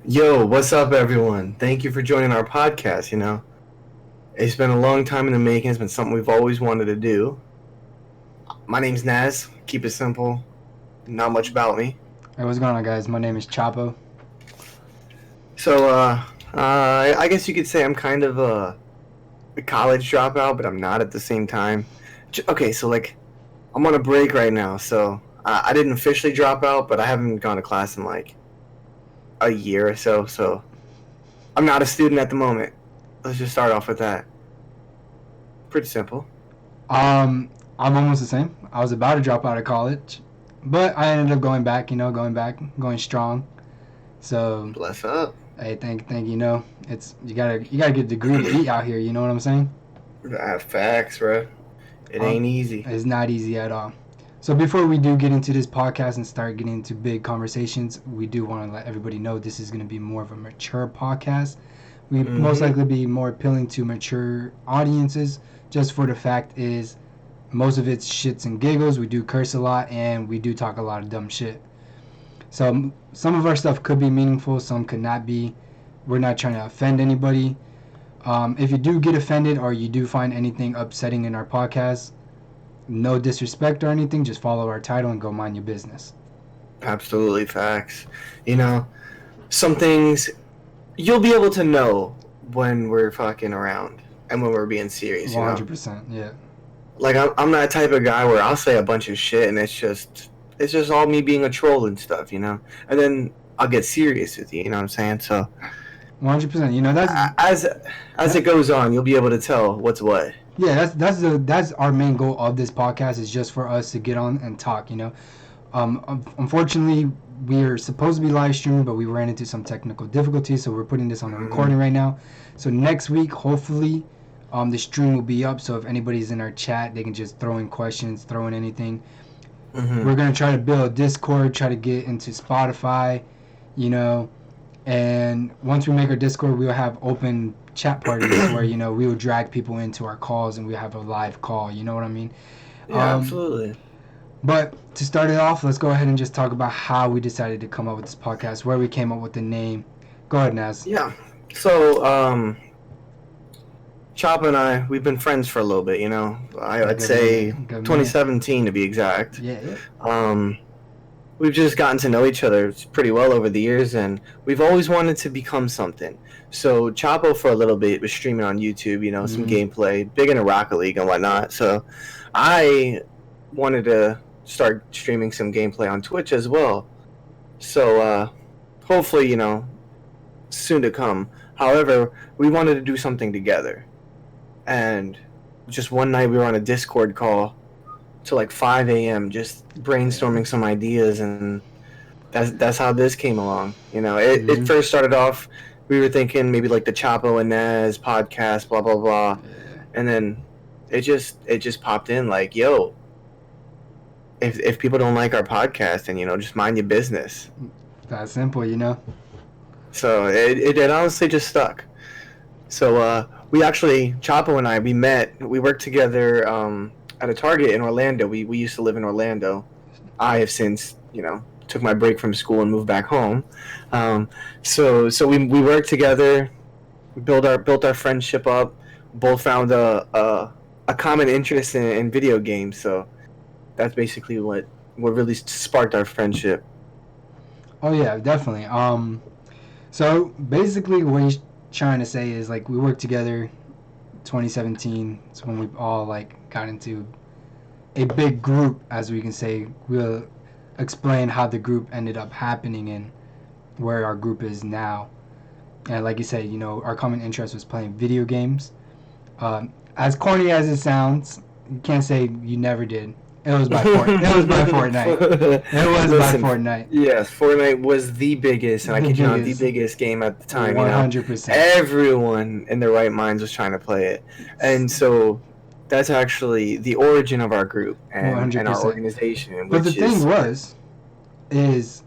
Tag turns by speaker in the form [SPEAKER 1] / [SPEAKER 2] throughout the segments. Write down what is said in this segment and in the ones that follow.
[SPEAKER 1] Yo, what's up, everyone? Thank you for joining our podcast. It's been a long time in the making. It's been something we've always wanted to do. My name's Naz. Keep it simple. Not much about me.
[SPEAKER 2] Hey, what's going on, guys? My name is Chapo.
[SPEAKER 1] So, I guess you could say I'm kind of a college dropout, but I'm not at the same time. Okay, so I'm on a break right now, so I didn't officially drop out, but I haven't gone to class in like a year or so. So I'm not a student at the moment. Let's just start off with that. Pretty simple.
[SPEAKER 2] I'm almost the same. I was about to drop out of college, but I ended up going back. Going strong. So,
[SPEAKER 1] Bless up.
[SPEAKER 2] hey, thank you. It's you gotta get a degree to eat out here. You know what I'm saying?
[SPEAKER 1] Facts, bro. It ain't easy.
[SPEAKER 2] It's not easy at all. So before we do get into this podcast and start getting into big conversations, we do want to let everybody know this is going to be more of a mature podcast. We most likely be more appealing to mature audiences, just for the fact is most of it's shits and giggles. We do curse a lot and we do talk a lot of dumb shit. So some of our stuff could be meaningful, some could not be. We're not trying to offend anybody. If you do get offended or you do find anything upsetting in our podcast, no disrespect or anything, just follow our title and go mind your business.
[SPEAKER 1] Absolutely facts. Some things you'll be able to know when we're fucking around and when we're being serious.
[SPEAKER 2] 100%, yeah.
[SPEAKER 1] Like I'm that type of guy where I'll say a bunch of shit and it's just all me being a troll and stuff, and then I'll get serious with you. You know what I'm saying? So
[SPEAKER 2] 100%.
[SPEAKER 1] As it goes on, you'll be able to tell what's what.
[SPEAKER 2] Yeah, that's our main goal of this podcast, is just for us to get on and talk. Unfortunately, we're supposed to be live streaming, but we ran into some technical difficulties, so we're putting this on a recording right now. So next week, hopefully, the stream will be up. So if anybody's in our chat, they can just throw in questions, throw in anything. We're gonna try to build a Discord, try to get into Spotify, and once we make our Discord, we'll have open chat parties where we will drag people into our calls and we have a live call. You know what I mean?
[SPEAKER 1] Yeah, absolutely.
[SPEAKER 2] But to start it off, let's go ahead and just talk about how we decided to come up with this podcast, where we came up with the name. Go ahead, Naz.
[SPEAKER 1] Yeah. So, Chop and I, we've been friends for a little bit. I'd say 2017 to be exact.
[SPEAKER 2] Yeah.
[SPEAKER 1] We've just gotten to know each other pretty well over the years, and we've always wanted to become something. So Chapo for a little bit was streaming on YouTube, some gameplay, big into Rocket League and whatnot. So I wanted to start streaming some gameplay on Twitch as well. So hopefully, soon to come. However, we wanted to do something together. And just one night we were on a Discord call to like 5 a.m. just brainstorming some ideas, and that's how this came along. It first started off, we were thinking maybe like the Chapo and Naz podcast, blah blah blah, and then it just popped in like, yo, if people don't like our podcast, then just mind your business.
[SPEAKER 2] That simple,
[SPEAKER 1] So it honestly just stuck. So we actually, Chapo and I, we worked together at a Target in Orlando. We used to live in Orlando. I have since, took my break from school and moved back home. So we worked together, built our friendship up. Both found a common interest in video games. So that's basically what really sparked our friendship.
[SPEAKER 2] Oh yeah, definitely. So basically, what he's trying to say is like we worked together. 2017. It's when we all got into a big group, as we can say. We'll explain how the group ended up happening and where our group is now. And like you said, our common interest was playing video games. As corny as it sounds, you can't say you never did. It was by Fortnite. Fortnite.
[SPEAKER 1] Yes, Fortnite was the biggest, and I kid you not, the biggest game at the time.
[SPEAKER 2] 100%.
[SPEAKER 1] Everyone in their right minds was trying to play it, and so that's actually the origin of our group and our organization.
[SPEAKER 2] But the thing is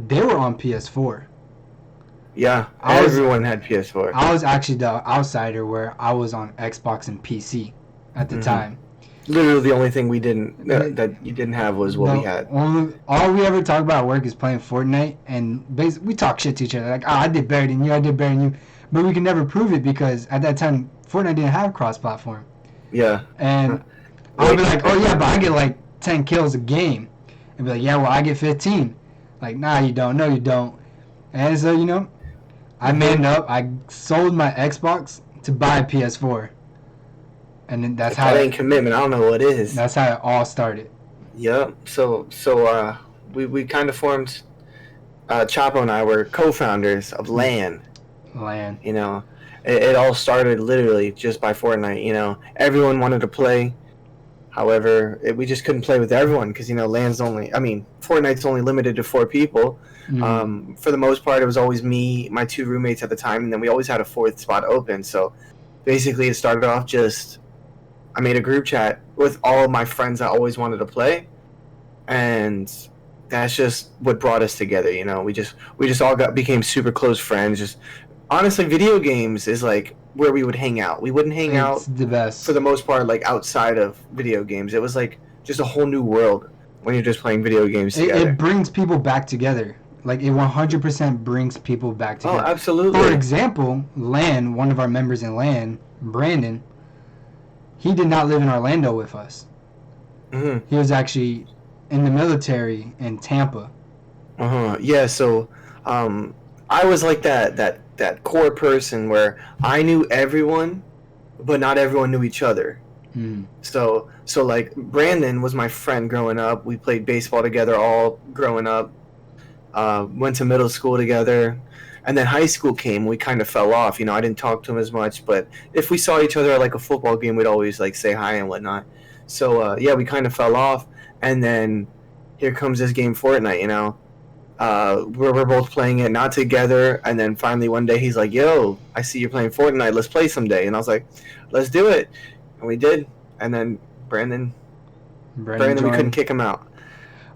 [SPEAKER 2] they were on PS4.
[SPEAKER 1] Yeah, everyone had PS4.
[SPEAKER 2] I was actually the outsider, where I was on Xbox and PC at the time.
[SPEAKER 1] Literally, the only thing we didn't that you didn't have was what we had.
[SPEAKER 2] All we ever talk about at work is playing Fortnite, and we talk shit to each other like, "Oh, I did better than you. I did better than you," but we can never prove it because at that time Fortnite didn't have cross-platform.
[SPEAKER 1] Yeah.
[SPEAKER 2] And I'll be like, "Oh yeah, but I get like 10 kills a game," and be like, "Yeah, well I get 15." Like, nah, you don't. No, you don't. And so I manned up. I sold my Xbox to buy a PS4. And then that's how
[SPEAKER 1] that ain't commitment. I don't know what is.
[SPEAKER 2] That's how it all started.
[SPEAKER 1] Yep. So we kind of formed. Chapo and I were co-founders of LAN.
[SPEAKER 2] LAN.
[SPEAKER 1] It all started literally just by Fortnite. Everyone wanted to play. However, we just couldn't play with everyone because Fortnite's only limited to 4 people. Mm-hmm. For the most part, it was always me, my 2 roommates at the time, and then we always had a 4th spot open. So basically, it started off just I made a group chat with all of my friends that always wanted to play, and that's just what brought us together. We just all became super close friends. Just honestly, video games is like where we would hang out. We wouldn't hang out
[SPEAKER 2] the best
[SPEAKER 1] for the most part, like outside of video games. It was like just a whole new world when you're just playing video games together.
[SPEAKER 2] It brings people back together. Like it 100% brings people back together.
[SPEAKER 1] Oh, absolutely.
[SPEAKER 2] For example, LAN, one of our members in LAN, Brandon, he did not live in Orlando with us.
[SPEAKER 1] Mm-hmm.
[SPEAKER 2] He was actually in the military in Tampa.
[SPEAKER 1] Yeah. So, I was like that core person where I knew everyone, but not everyone knew each other.
[SPEAKER 2] Mm.
[SPEAKER 1] So like Brandon was my friend growing up. We played baseball together all growing up. Went to middle school together, and then high school came. We kind of fell off. I didn't talk to him as much, but if we saw each other at like a football game, we'd always like say hi and whatnot. So yeah, we kind of fell off, and then here comes this game Fortnite. We're both playing it, not together, and then finally one day he's like, "Yo, I see you're playing Fortnite. Let's play someday." And I was like, "Let's do it," and we did. And then Brandon, we couldn't kick him out.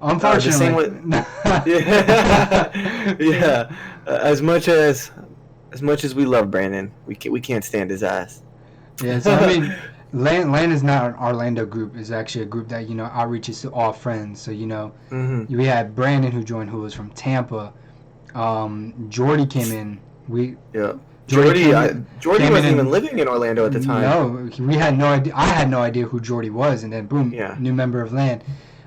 [SPEAKER 2] Unfortunately,
[SPEAKER 1] yeah. As much as we love Brandon, we can't stand his ass.
[SPEAKER 2] Yeah, so I mean, LAN is not an Orlando group. It's actually a group that outreaches to all friends. So
[SPEAKER 1] mm-hmm.
[SPEAKER 2] We had Brandon who joined, who was from Tampa. Jordy came in.
[SPEAKER 1] Jordy wasn't even living in Orlando at the time.
[SPEAKER 2] No, we had no idea. I had no idea who Jordy was, and then boom, new member of LAN.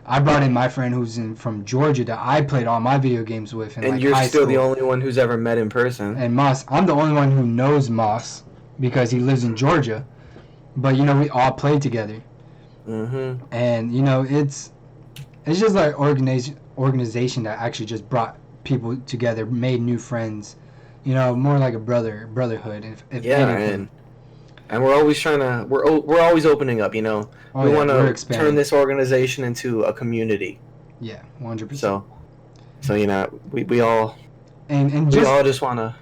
[SPEAKER 2] I brought in my friend who's from Georgia that I played all my video games with.
[SPEAKER 1] And you're still the only one who's ever met in person.
[SPEAKER 2] And Moss, I'm the only one who knows Moss because he lives in Georgia. But we all played together.
[SPEAKER 1] Mm-hmm.
[SPEAKER 2] And it's just like organization that actually just brought people together, made new friends. More like a brotherhood. If anything.
[SPEAKER 1] And we're always we're always opening up. We want to turn this organization into a community.
[SPEAKER 2] Yeah, 100%.
[SPEAKER 1] So we all just want to.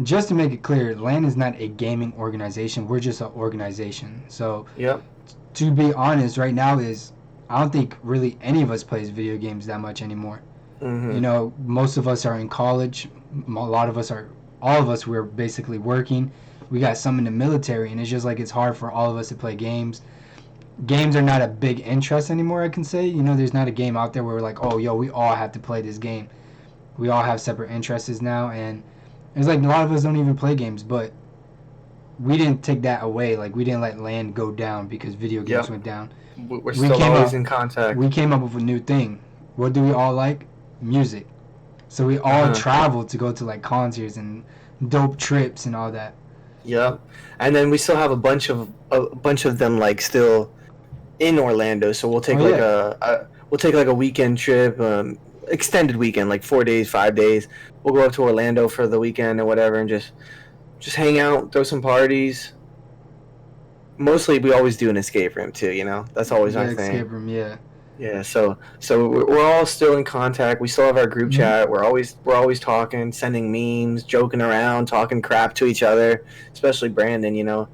[SPEAKER 2] Just to make it clear, LAN is not a gaming organization. We're just an organization. So,
[SPEAKER 1] yep.
[SPEAKER 2] To be honest, right now I don't think really any of us plays video games that much anymore.
[SPEAKER 1] Mm-hmm.
[SPEAKER 2] Most of us are in college. All of us, we're basically working. We got some in the military, and it's just like it's hard for all of us to play games. Games are not a big interest anymore, I can say. There's not a game out there where we're like, oh, yo, we all have to play this game. We all have separate interests now, and it's like a lot of us don't even play games, but we didn't take that away. Like, we didn't let LAN go down because video games went down.
[SPEAKER 1] We're still always in contact.
[SPEAKER 2] We came up with a new thing. What do we all like? Music. So we all traveled to go to like concerts and dope trips and all that.
[SPEAKER 1] Yep. And then we still have a bunch of them like still in Orlando. So we'll take a weekend trip, extended weekend, like 4 days, 5 days. We'll go up to Orlando for the weekend or whatever, and just hang out, throw some parties. Mostly, we always do an escape room too. That's always our thing.
[SPEAKER 2] Escape room, yeah.
[SPEAKER 1] Yeah. So we're all still in contact. We still have our group chat. We're always talking, sending memes, joking around, talking crap to each other. Especially Brandon.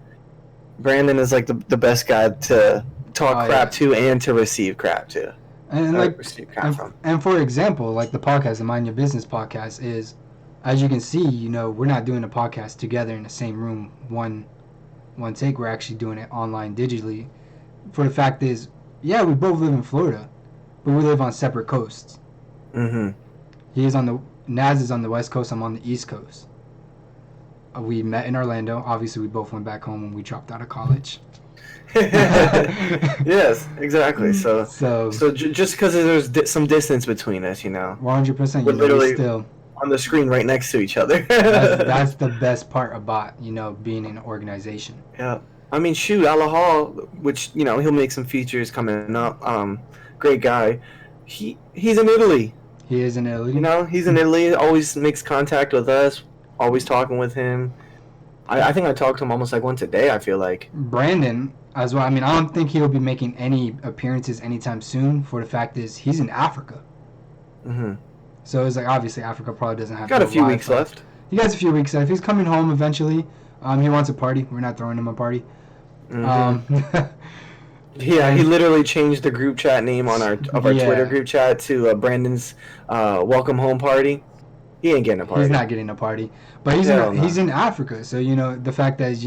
[SPEAKER 1] Brandon is like the best guy to talk crap to and to receive crap to.
[SPEAKER 2] And and for example, like the podcast, the Mind Your Business podcast is, as you can see, we're not doing a podcast together in the same room, one take. We're actually doing it online digitally, for the fact is, yeah, we both live in Florida, but we live on separate coasts.
[SPEAKER 1] Mm-hmm.
[SPEAKER 2] Naz is on the West Coast. I'm on the East Coast. We met in Orlando. Obviously, we both went back home when we dropped out of college.
[SPEAKER 1] Yes, exactly. So
[SPEAKER 2] So
[SPEAKER 1] just because there's some distance between us,
[SPEAKER 2] 100%.
[SPEAKER 1] we're literally
[SPEAKER 2] Still,
[SPEAKER 1] on the screen right next to each other.
[SPEAKER 2] that's the best part about being in an organization.
[SPEAKER 1] Yeah. I mean, shoot, Ala Hall, which he'll make some features coming up. Great guy. He's in Italy.
[SPEAKER 2] He is in Italy.
[SPEAKER 1] He's in Italy. Always makes contact with us. Always talking with him. I think I talk to him almost like once a day. I feel like
[SPEAKER 2] Brandon as well. I mean, I don't think he'll be making any appearances anytime soon. For the fact is, he's in Africa.
[SPEAKER 1] Mm-hmm.
[SPEAKER 2] So it's like obviously Africa probably doesn't have.
[SPEAKER 1] Got a few weeks left.
[SPEAKER 2] He has a few weeks left. He's coming home eventually. He wants a party. We're not throwing him a party.
[SPEAKER 1] Mm-hmm. Yeah, he literally changed the group chat name on our Twitter group chat to Brandon's welcome home party. He ain't getting a party.
[SPEAKER 2] He's not getting a party, but he's in Africa. So the fact that is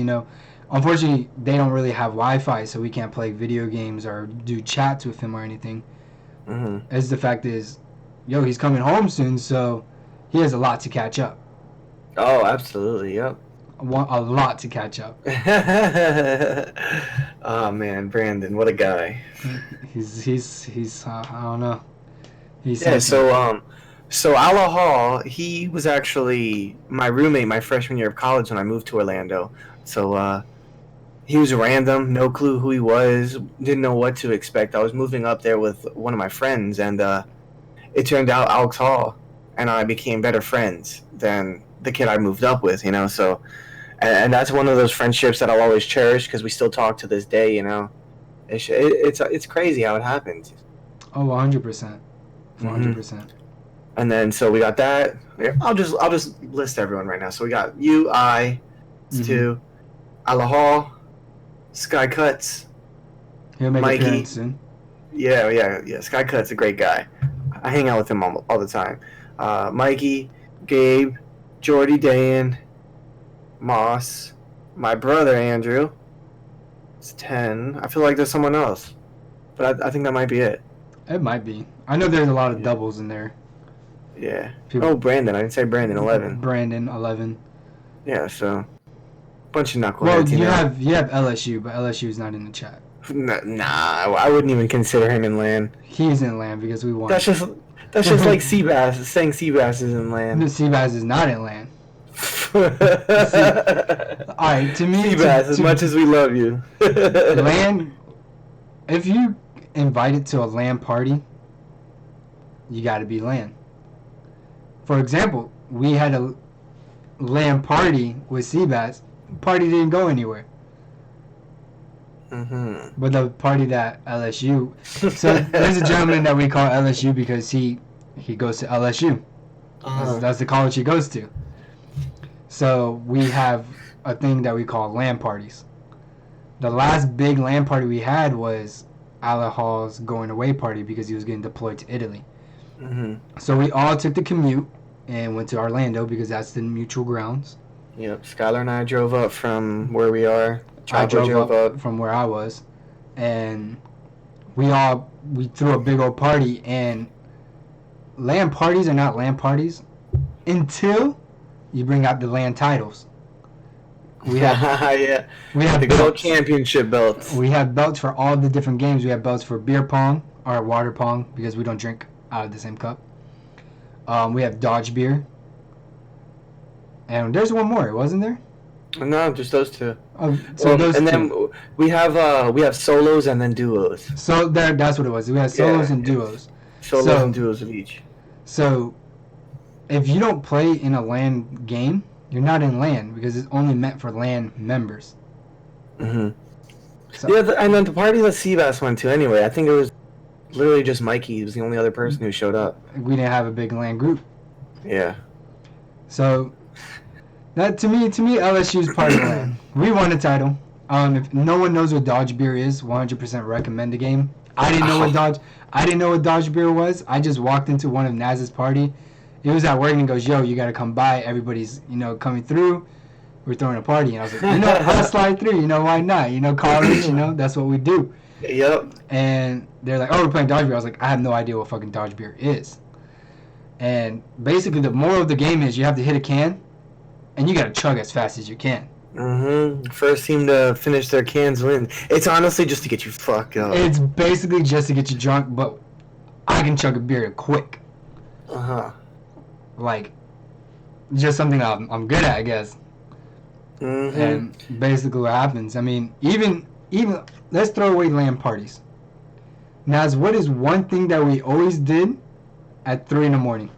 [SPEAKER 2] unfortunately they don't really have Wi-Fi, so we can't play video games or do chats with him or anything.
[SPEAKER 1] Mm-hmm.
[SPEAKER 2] As the fact is, he's coming home soon, so he has a lot to catch up.
[SPEAKER 1] Oh, absolutely, yep.
[SPEAKER 2] A lot to catch up.
[SPEAKER 1] Oh man, Brandon, what a guy.
[SPEAKER 2] He's I don't know.
[SPEAKER 1] So Ala Hall, he was actually my roommate my freshman year of college when I moved to Orlando. So he was random, no clue who he was, didn't know what to expect. I was moving up there with one of my friends, and it turned out Alex Hall and I became better friends than the kid I moved up with, So, and that's one of those friendships that I'll always cherish because we still talk to this day, It's crazy how it happened.
[SPEAKER 2] Oh, 100%. 100%.
[SPEAKER 1] And then so we got that. I'll just list everyone right now. So we got you, two, Ala Hall, Sky Cuts.
[SPEAKER 2] He'll make
[SPEAKER 1] Mikey.
[SPEAKER 2] an appearance soon.
[SPEAKER 1] Yeah. Sky Cuts a great guy. I hang out with him all the time. Mikey, Gabe, Jordy, Dan, Moss, my brother Andrew. It's 10. I feel like there's someone else, but I think that might be it.
[SPEAKER 2] It might be. I know there's a lot of doubles in there.
[SPEAKER 1] Yeah. Brandon. I didn't say Brandon. 11.
[SPEAKER 2] Brandon 11.
[SPEAKER 1] Yeah. So, bunch of knuckleheads.
[SPEAKER 2] Well, you have LSU, but LSU is not in the chat.
[SPEAKER 1] Nah, I wouldn't even consider him in LAN.
[SPEAKER 2] He's in LAN because we won.
[SPEAKER 1] That's just like Seabass saying Seabass is in LAN.
[SPEAKER 2] Seabass is not in LAN. Alright, to me,
[SPEAKER 1] Seabass, as much as we love you.
[SPEAKER 2] LAN, if you invited to a LAN party, you gotta be LAN. For example, we had a LAN party with Seabass. Party didn't go anywhere.
[SPEAKER 1] Mm-hmm.
[SPEAKER 2] But the party that LSU... So there's a gentleman that we call LSU because he goes to LSU. That's the college he goes to. So we have a thing that we call LAN parties. The last big LAN party we had was Ala Hall's going away party because he was getting deployed to Italy.
[SPEAKER 1] Mm-hmm.
[SPEAKER 2] So we all took the commute and went to Orlando because that's the mutual grounds.
[SPEAKER 1] Yep, Skylar and I drove up from where we are.
[SPEAKER 2] I drove up from where I was, and we threw a big old party. And LAN parties are not LAN parties until you bring out the LAN titles. We have we have
[SPEAKER 1] the good old championship belts.
[SPEAKER 2] We have belts for all the different games. We have belts for beer pong or water pong because we don't drink out of the same cup. We have dodge beer, and there's one more, wasn't there?
[SPEAKER 1] No, just those two.
[SPEAKER 2] Those
[SPEAKER 1] and
[SPEAKER 2] two.
[SPEAKER 1] then we have solos and then duos.
[SPEAKER 2] So that's what it was. We had solos and duos.
[SPEAKER 1] Solos and duos of each.
[SPEAKER 2] So if you don't play in a LAN game, you're not in LAN because it's only meant for LAN members.
[SPEAKER 1] Mm-hmm. So, and then the party that Seabass went to anyway, I think it was literally just Mikey. He was the only other person who showed up.
[SPEAKER 2] We didn't have a big LAN group.
[SPEAKER 1] Yeah.
[SPEAKER 2] So that to me LSU is part of LAN. We won the title. If no one knows what dodge beer is, 100% recommend the game. I didn't know what dodge beer was. I just walked into one of Naz's party. He was at work and he goes, "Yo, you gotta come by. Everybody's coming through. We're throwing a party." And I was like, I'll slide through. Why not? College. That's what we do.
[SPEAKER 1] Yep.
[SPEAKER 2] And they're like, "Oh, we're playing Dodge Beer." I was like, "I have no idea what fucking Dodge Beer is." And basically, the moral of the game is you have to hit a can, and you gotta chug as fast as you can.
[SPEAKER 1] First team to finish their cans win. It's honestly just to get you fucked up.
[SPEAKER 2] It's basically just to get you drunk, but I can chug a beer quick. Like, just something I'm good at, I guess. And basically what happens, I mean, even let's throw away LAN parties. Naz, what is one thing that we always did at 3 a.m?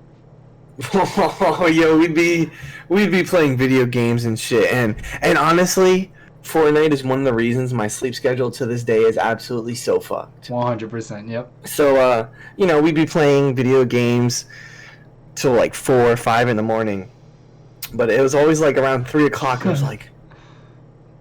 [SPEAKER 1] Oh, yo, we'd be playing video games and shit, and honestly, Fortnite is one of the reasons my sleep schedule to this day is absolutely so fucked.
[SPEAKER 2] 100%, yep.
[SPEAKER 1] So, we'd be playing video games till like 4 or 5 in the morning, but it was always like around 3 o'clock. I was like,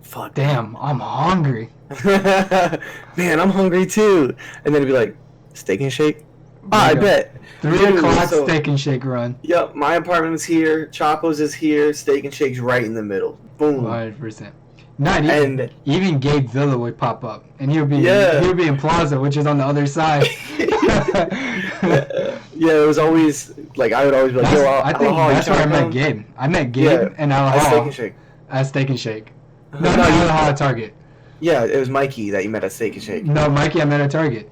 [SPEAKER 1] fuck.
[SPEAKER 2] Damn, I'm hungry.
[SPEAKER 1] Man, I'm hungry too. And then it'd be like, Steak and Shake? I bet.
[SPEAKER 2] 3 o'clock Steak and Shake run.
[SPEAKER 1] Yep, my apartment's here, Chapo's is here, Steak and Shake's right in the middle. Boom.
[SPEAKER 2] 100%. Not even Gabe Villa would pop up, and he would be in Plaza, which is on the other side.
[SPEAKER 1] Yeah, it was always like I would always be like, "Yo,
[SPEAKER 2] I think that's where I met Gabe. I met Gabe and Al at Steak and Shake. No, at Target.
[SPEAKER 1] Yeah, it was Mikey that you met at Steak and Shake.
[SPEAKER 2] No, Mikey I met at Target.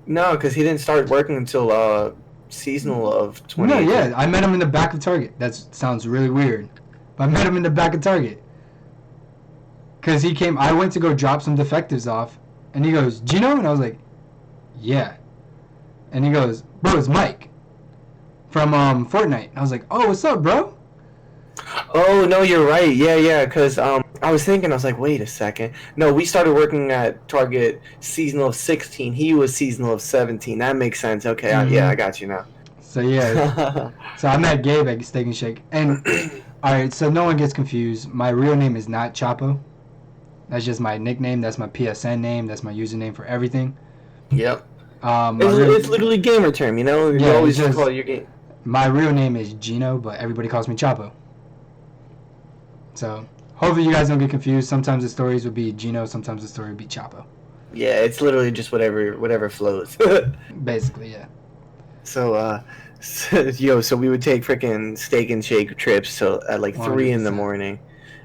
[SPEAKER 1] No, because he didn't start working until seasonal of 2018.
[SPEAKER 2] No, yeah, I met him in the back of Target. That sounds really weird, but I met him in the back of Target. Because he came, I went to go drop some defectives off, and he goes, "Gino?" And I was like, "Yeah." And he goes, "Bro, it's Mike from Fortnite." And I was like, "Oh, what's up, bro?"
[SPEAKER 1] Oh, no, you're right. Yeah, because I was thinking, I was like, wait a second. No, we started working at Target seasonal of 16. He was seasonal of 17. That makes sense. Okay, I got you now.
[SPEAKER 2] So, yeah. So, I met Gabe at Steak and Shake. And, alright, so no one gets confused. My real name is not Chapo. That's just my nickname. That's my PSN name. That's my username for everything.
[SPEAKER 1] Yep. It's literally gamer term, you know? You always just call it your game.
[SPEAKER 2] My real name is Gino, but everybody calls me Chapo. So, hopefully you guys don't get confused. Sometimes the stories would be Gino, sometimes the story would be Chapo.
[SPEAKER 1] Yeah, it's literally just whatever flows.
[SPEAKER 2] Basically, yeah.
[SPEAKER 1] So, so we would take freaking Steak and Shake trips till at like 3 in the morning.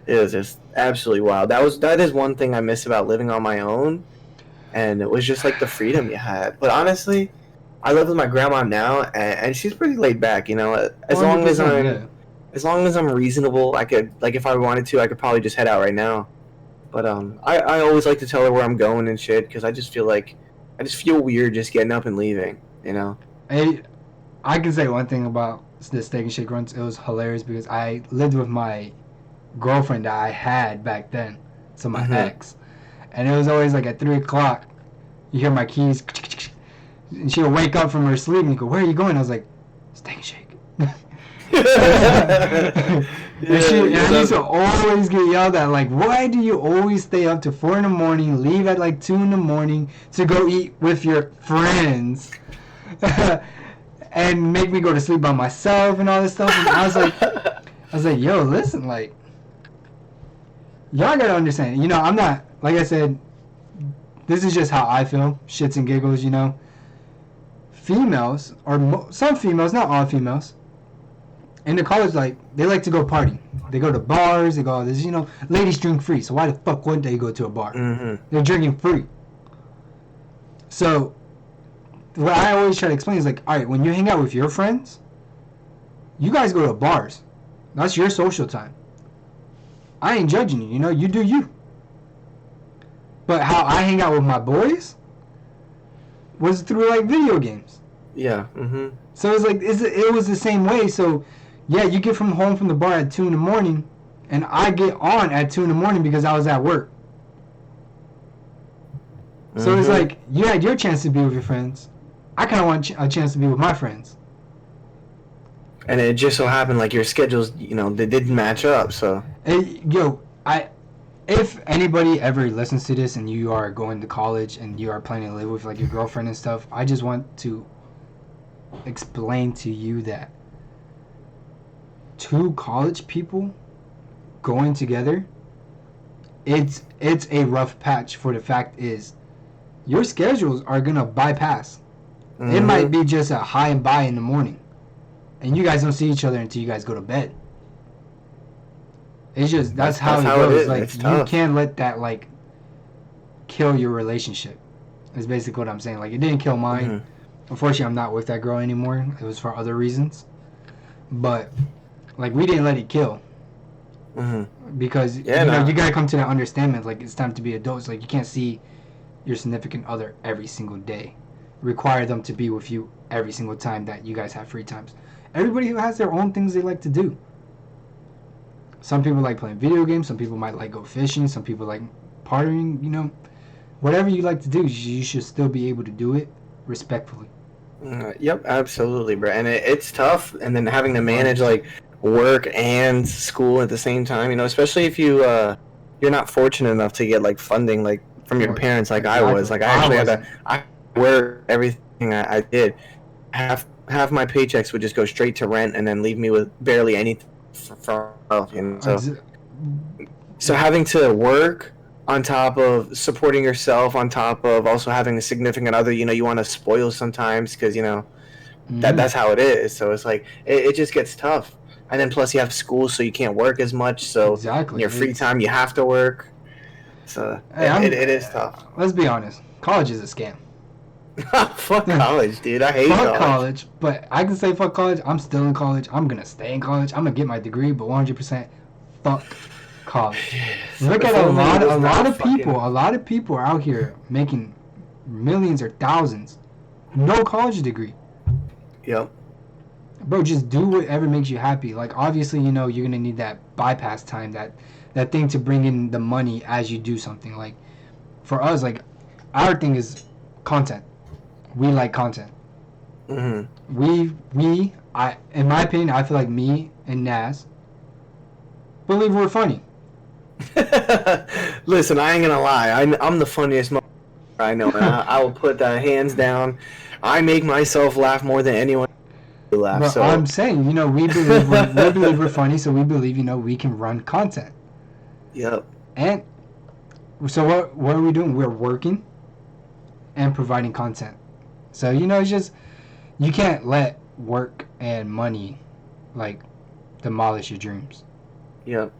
[SPEAKER 1] It was just absolutely wild. That is one thing I miss about living on my own, and it was just like the freedom you had. But honestly, I live with my grandma now, and she's pretty laid back. You know, as long as I'm reasonable, I could, like, if I wanted to, I could probably just head out right now. But I always like to tell her where I'm going and shit, because I just feel weird just getting up and leaving. You know.
[SPEAKER 2] I can say one thing about the Steak and Shake runs. It was hilarious because I lived with my girlfriend that I had back then, so my ex, and it was always like at 3 o'clock, you hear my keys, and she'll wake up from her sleep and go, "Where are you going?" I was like, "Steak and Shake." I used to always get yelled at, like, "Why do you always stay up to 4 in the morning, leave at like 2 in the morning to go eat with your friends, and make me go to sleep by myself and all this stuff?" And I was like, "Yo, listen, like, y'all gotta understand, you know, I'm not, like I said, this is just how I feel, shits and giggles, you know. Females, or some females, not all females, in the college, like, they like to go party. They go to bars, they go all this, you know, ladies drink free, so why the fuck wouldn't they go to a bar? They're drinking free. So, what I always try to explain is, like, alright, when you hang out with your friends, you guys go to bars. That's your social time. I ain't judging you, you know, you do you. But how I hang out with my boys was through, like, video games.
[SPEAKER 1] Yeah,
[SPEAKER 2] So it's like, it was the same way. So, yeah, you get home from the bar at 2 in the morning, and I get on at 2 in the morning because I was at work. So it's like, you had your chance to be with your friends. I kind of want a chance to be with my friends.
[SPEAKER 1] And it just so happened, like, your schedules, you know, they didn't match up, so.
[SPEAKER 2] Hey, if anybody ever listens to this and you are going to college and you are planning to live with, like, your girlfriend and stuff, I just want to explain to you that two college people going together, it's a rough patch. For the fact is, your schedules are gonna bypass.
[SPEAKER 1] Mm-hmm.
[SPEAKER 2] It might be just a high and bye in the morning, and you guys don't see each other until you guys go to bed. It's just that's how it goes. Like you can't let that like kill your relationship. Is basically what I'm saying. Like it didn't kill mine.
[SPEAKER 1] Mm-hmm.
[SPEAKER 2] Unfortunately, I'm not with that girl anymore. It was for other reasons, but like we didn't let it kill. Because you gotta come to that understanding. Like it's time to be adults. Like you can't see your significant other every single day. Require them to be with you every single time that you guys have free times. Everybody who has their own things they like to do. Some people like playing video games. Some people might like go fishing. Some people like partying. You know, whatever you like to do, you should still be able to do it respectfully.
[SPEAKER 1] Yep, absolutely, bro. And it's tough, and then having to manage like work and school at the same time. You know, especially if you're not fortunate enough to get like funding like from your parents, like I was. Like I actually had to work everything I did. Half my paychecks would just go straight to rent, and then leave me with barely anything for you know. So having to work on top of supporting yourself, on top of also having a significant other, you know, you want to spoil sometimes because, you know, that's how it is. So it's like, it just gets tough. And then plus you have school, so you can't work as much. So in your free time, you have to work. So it is tough.
[SPEAKER 2] Let's be honest. College is a scam.
[SPEAKER 1] Fuck college, dude. I hate
[SPEAKER 2] college. But I can say fuck college. I'm still in college. I'm going to stay in college. I'm going to get my degree, but 100% fuck college. Look at a lot of people are out here making millions or thousands, no college degree.
[SPEAKER 1] Yep.
[SPEAKER 2] Bro, just do whatever makes you happy. Like obviously, you know, you're gonna need that bypass time, that thing to bring in the money as you do something. Like for us, like our thing is content. We like content. I in my opinion, I feel like me and Nas believe we're funny.
[SPEAKER 1] Listen, I ain't gonna lie. I'm the funniest I know, and I will put that hands down. I make myself laugh more than anyone laugh.
[SPEAKER 2] But
[SPEAKER 1] so
[SPEAKER 2] I'm saying, you know, we believe we're funny, so we believe, you know, we can run content.
[SPEAKER 1] Yep.
[SPEAKER 2] And so what are we doing? We're working and providing content. So, you know, it's just you can't let work and money like demolish your dreams.
[SPEAKER 1] Yep.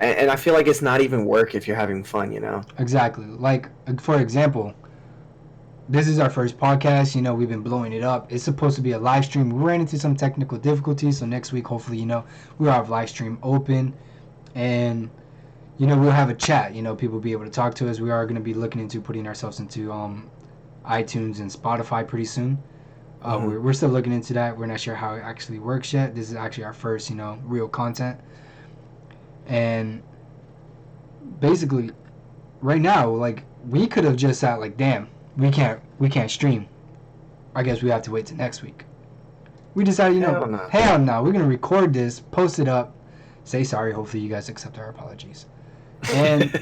[SPEAKER 1] And I feel like it's not even work if you're having fun, you know?
[SPEAKER 2] Exactly. Like, for example, this is our first podcast. You know, we've been blowing it up. It's supposed to be a live stream. We ran into some technical difficulties, so next week, hopefully, you know, we'll have live stream open. And, you know, we'll have a chat. You know, people will be able to talk to us. We are going to be looking into putting ourselves into iTunes and Spotify pretty soon. We're still looking into that. We're not sure how it actually works yet. This is actually our first, you know, real content. And basically, right now, like we could have just sat like, damn, we can't stream. I guess we have to wait till next week. We decided, you know, hell no, we're gonna record this, post it up, say sorry. Hopefully, you guys accept our apologies. And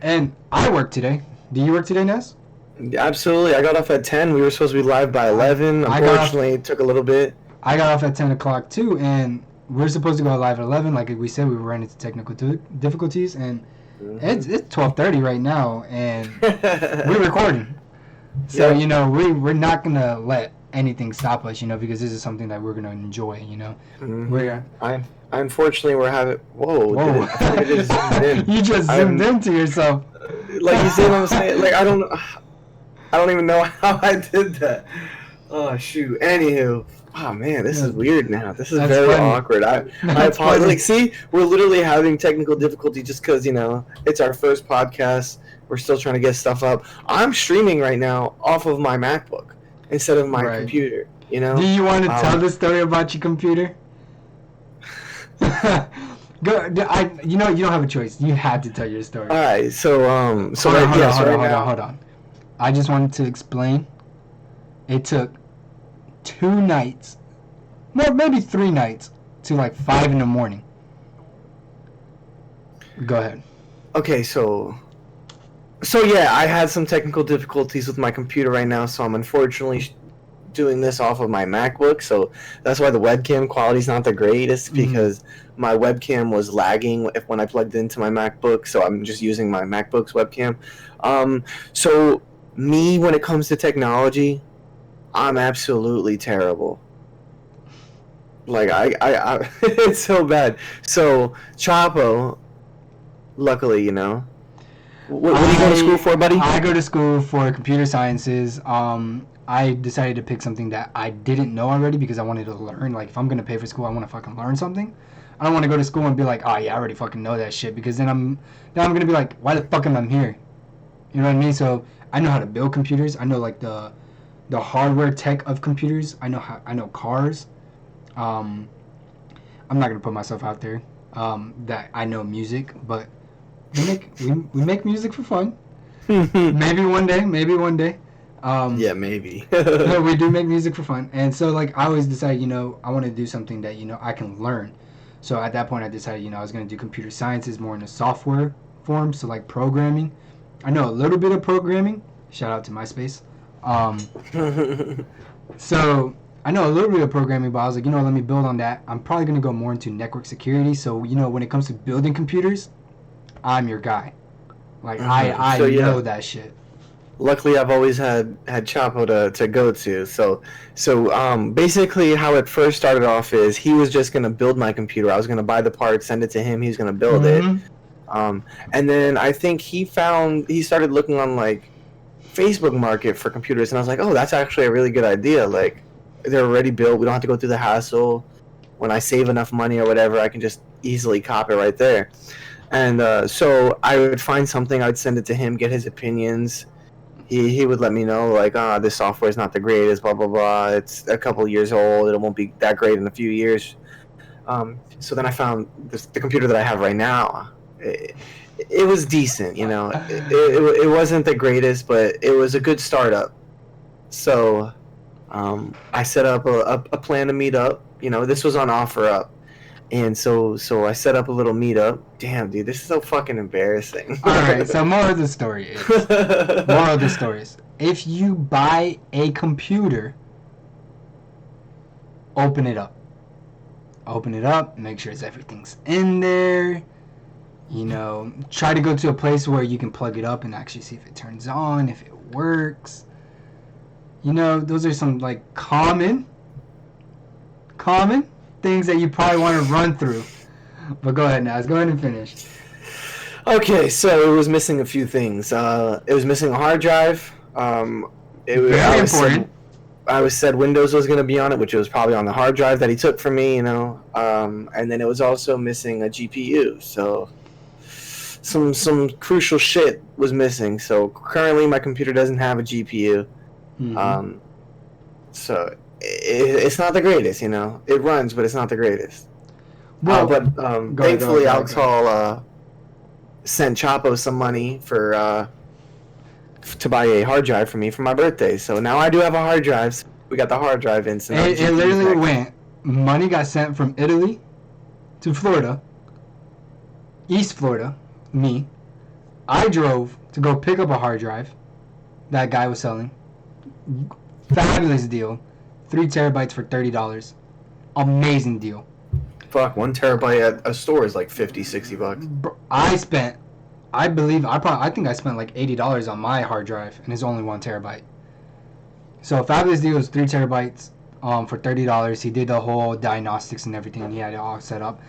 [SPEAKER 2] and I work today. Do you work today, Ness?
[SPEAKER 1] Absolutely. I got off at 10. We were supposed to be live by 11. Unfortunately, it took a little bit.
[SPEAKER 2] I got off at 10 o'clock too, and we're supposed to go live at 11. Like we said, we ran into technical difficulties, and it's 12:30 right now, and we're recording. So, you know, we're not going to let anything stop us, you know, because this is something that we're going to enjoy, you know.
[SPEAKER 1] Unfortunately, we're having... Whoa. I just zoomed in.
[SPEAKER 2] You just zoomed into yourself.
[SPEAKER 1] Like, you see what I'm saying? Like, I don't even know how I did that. Oh, shoot. Anywho... Oh man, this is weird now. This is very awkward. I apologize. Like, see, we're literally having technical difficulty just because, you know, it's our first podcast. We're still trying to get stuff up. I'm streaming right now off of my MacBook instead of my computer. You know.
[SPEAKER 2] Do you want to tell the story about your computer? Go. You know, you don't have a choice. You had to tell your story.
[SPEAKER 1] All right. So
[SPEAKER 2] hold on. I just wanted to explain. It took 2 nights, no, maybe 3 nights, to like 5 in the morning. Go ahead.
[SPEAKER 1] Okay, so yeah, I had some technical difficulties with my computer right now, so I'm unfortunately doing this off of my MacBook, so that's why the webcam quality's not the greatest, because my webcam was lagging when I plugged into my MacBook, so I'm just using my MacBook's webcam. So Me, when it comes to technology, I'm absolutely terrible. Like I it's so bad. So Chapo, luckily, what are you going to school for, buddy?
[SPEAKER 2] I go to school for computer sciences. I decided to pick something that I didn't know already because I wanted to learn. Like, if I'm gonna pay for school, I want to fucking learn something. I don't want to go to school and be like, oh yeah, I already fucking know that shit, because then I'm gonna be like, why the fuck am I here? You know what I mean? So I know how to build computers. I know like the hardware tech of computers. I know cars. I'm not gonna put myself out there. That I know music, but we make music for fun. Maybe one day.
[SPEAKER 1] Yeah, maybe.
[SPEAKER 2] We do make music for fun, and so like I always decided, I want to do something that I can learn. So at that point, I decided, I was going to do computer sciences more in a software form, so like programming. I know a little bit of programming. Shout out to MySpace. So I know a little bit of programming, but I was like, let me build on that. I'm probably going to go more into network security. So when it comes to building computers, I'm your guy. Like I know that shit.
[SPEAKER 1] Luckily, I've always had Chapo to go to. So basically, how it first started off is he was just gonna build my computer. I was gonna buy the parts, send it to him. He was gonna build it. And then I think he started looking on like Facebook Market for computers, and I was like, oh, that's actually a really good idea. Like, they're already built. We don't have to go through the hassle. When I save enough money or whatever, I can just easily cop it right there. And so I would find something, I'd send it to him, get his opinions. He would let me know, like, this software is not the greatest, blah, blah, blah. It's a couple years old. It won't be that great in a few years. So then I found the computer that I have right now. It was decent, It wasn't the greatest, but it was a good startup. So I set up a plan to meet up. This was on OfferUp. And so I set up a little meetup. Damn, dude, this is so fucking embarrassing.
[SPEAKER 2] All right, so more of the story is, if you buy a computer, open it up. Make sure everything's in there. Try to go to a place where you can plug it up and actually see if it turns on, if it works. Those are some like common things that you probably want to run through. But go ahead, Naz. Go ahead and finish.
[SPEAKER 1] Okay, so it was missing a few things. It was missing a hard drive.
[SPEAKER 2] Very important.
[SPEAKER 1] I was said Windows was going to be on it, which was probably on the hard drive that he took from me, And then it was also missing a GPU. So some crucial shit was missing. So currently my computer doesn't have a GPU. Mm-hmm. So it's not the greatest, It runs, but it's not the greatest. Well, but thankfully, Alex Hall sent Chapo some money to buy a hard drive for me for my birthday. So now I do have a hard drive. So we got the hard drive in. So
[SPEAKER 2] it literally went. Money got sent from Italy to Florida, East Florida. Me, I drove to go pick up a hard drive that guy was selling. Fabulous deal. 3 terabytes for $30. Amazing deal.
[SPEAKER 1] Fuck, 1 terabyte at a store is like $50-$60.
[SPEAKER 2] Bro, I think I spent like $80 on my hard drive, and it's only 1 terabyte. So fabulous deal was 3 terabytes for $30. He did the whole diagnostics and everything. He had it all set up.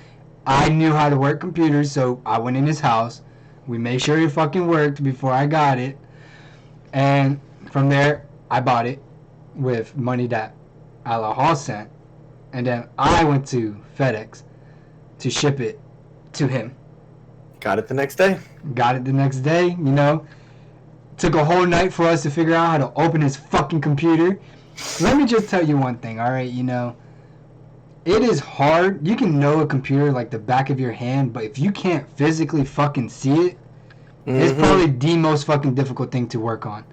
[SPEAKER 2] I knew how to work computers, so I went in his house. We made sure it fucking worked before I got it. And from there, I bought it with money that Alex Hall sent. And then I went to FedEx to ship it to him.
[SPEAKER 1] Got it the next day.
[SPEAKER 2] Took a whole night for us to figure out how to open his fucking computer. Let me just tell you one thing, alright? It is hard. You can know a computer like the back of your hand, but if you can't physically fucking see it, it's probably the most fucking difficult thing to work on.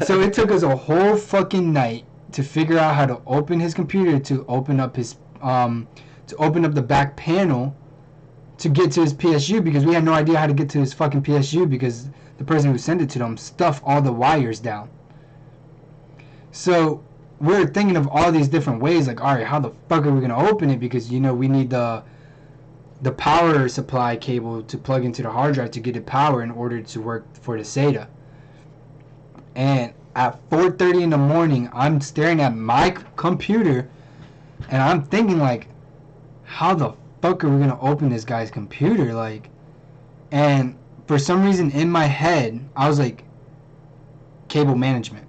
[SPEAKER 2] So it took us a whole fucking night to figure out how to open his computer, to open up the back panel to get to his PSU, because we had no idea how to get to his fucking PSU because the person who sent it to them stuffed all the wires down. So we're thinking of all these different ways, like, all right, how the fuck are we gonna open it? Because we need the power supply cable to plug into the hard drive to get it power in order to work for the SATA. And at 4:30 in the morning, I'm staring at my computer, and I'm thinking like, how the fuck are we gonna open this guy's computer? Like, and for some reason in my head, I was like, cable management.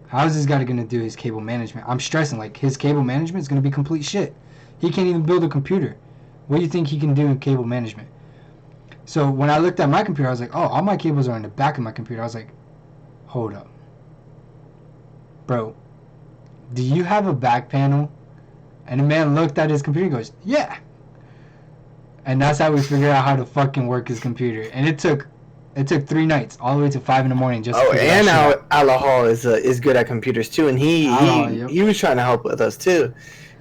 [SPEAKER 2] How is this guy gonna do his cable management? I'm stressing like his cable management is gonna be complete shit. He can't even build a computer. What do you think he can do in cable management? So when I looked at my computer, I was like, oh, all my cables are in the back of my computer. I was like, hold up, bro, do you have a back panel? And the man looked at his computer and goes, yeah. And that's how we figured out how to fucking work his computer. And it took 3 nights, all the way to 5 in the morning, just to figure
[SPEAKER 1] and
[SPEAKER 2] that shit out.
[SPEAKER 1] Ala Hall is good at computers too, and he was trying to help with us too.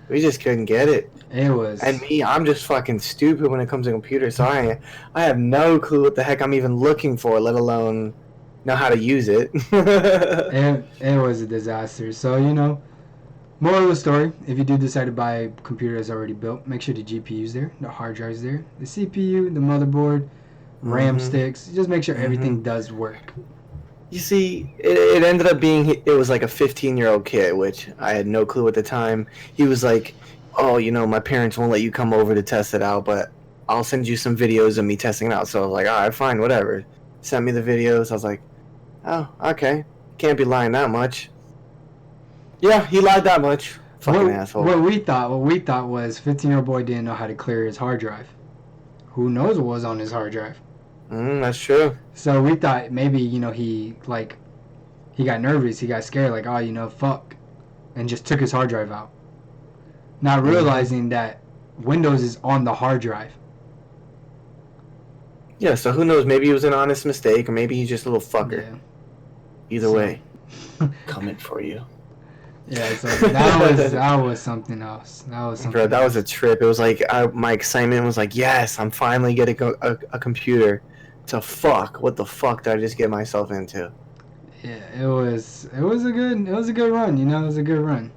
[SPEAKER 1] We just couldn't get it.
[SPEAKER 2] It was.
[SPEAKER 1] And me, I'm just fucking stupid when it comes to computers, so I have no clue what the heck I'm even looking for, let alone know how to use it.
[SPEAKER 2] It was a disaster. So, you know, moral of the story, if you do decide to buy a computer that's already built, make sure the GPU's there, the hard drive's there, the CPU, the motherboard, RAM sticks. Just make sure everything does work.
[SPEAKER 1] You see, it ended up being, it was like a 15-year-old kid, which I had no clue at the time. He was like, oh, you know, my parents won't let you come over to test it out, but I'll send you some videos of me testing it out. So I was like, all right, fine, whatever. Sent me the videos. I was like, oh, okay. Can't be lying that much. Yeah, he lied that much. Fucking asshole.
[SPEAKER 2] What we thought was 15-year-old boy didn't know how to clear his hard drive. Who knows what was on his hard drive?
[SPEAKER 1] That's true.
[SPEAKER 2] So we thought maybe, you know, he got nervous, he got scared, like, oh, you know, fuck, and just took his hard drive out. Not realizing that Windows is on the hard drive.
[SPEAKER 1] Yeah, so who knows? Maybe it was an honest mistake, or maybe he's just a little fucker. Yeah. Either way, coming for you.
[SPEAKER 2] Yeah, so that was something else.
[SPEAKER 1] Bro, that was a trip. It was like my excitement was like, yes, I'm finally getting a computer. To fuck, what the fuck did I just get myself into?
[SPEAKER 2] Yeah, it was a good run. You know, it was a good run.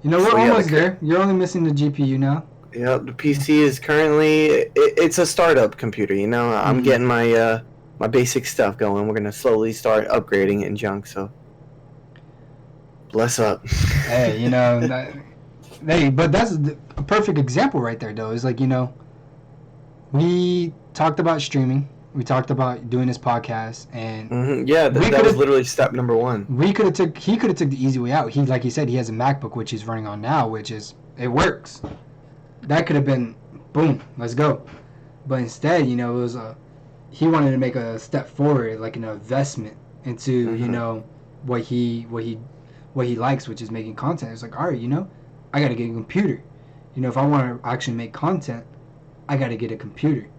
[SPEAKER 2] You know, we're almost there. You're only missing the GPU now.
[SPEAKER 1] Yep, the PC is currently it's a startup computer. You know, I'm getting my my basic stuff going. We're gonna slowly start upgrading it and junk. So, bless up.
[SPEAKER 2] Hey, you know, but that's a perfect example right there, though. It's like, you know, we talked about streaming. We talked about doing this podcast, and
[SPEAKER 1] yeah, that was literally step number one.
[SPEAKER 2] He could have took the easy way out. He, like he said, he has a MacBook which he's running on now, which is, it works. That could have been, boom, let's go. But instead, you know, it was he wanted to make a step forward, like an investment into you know what he likes, which is making content. It's like, all right, you know, I got to get a computer. You know, if I want to actually make content, I got to get a computer.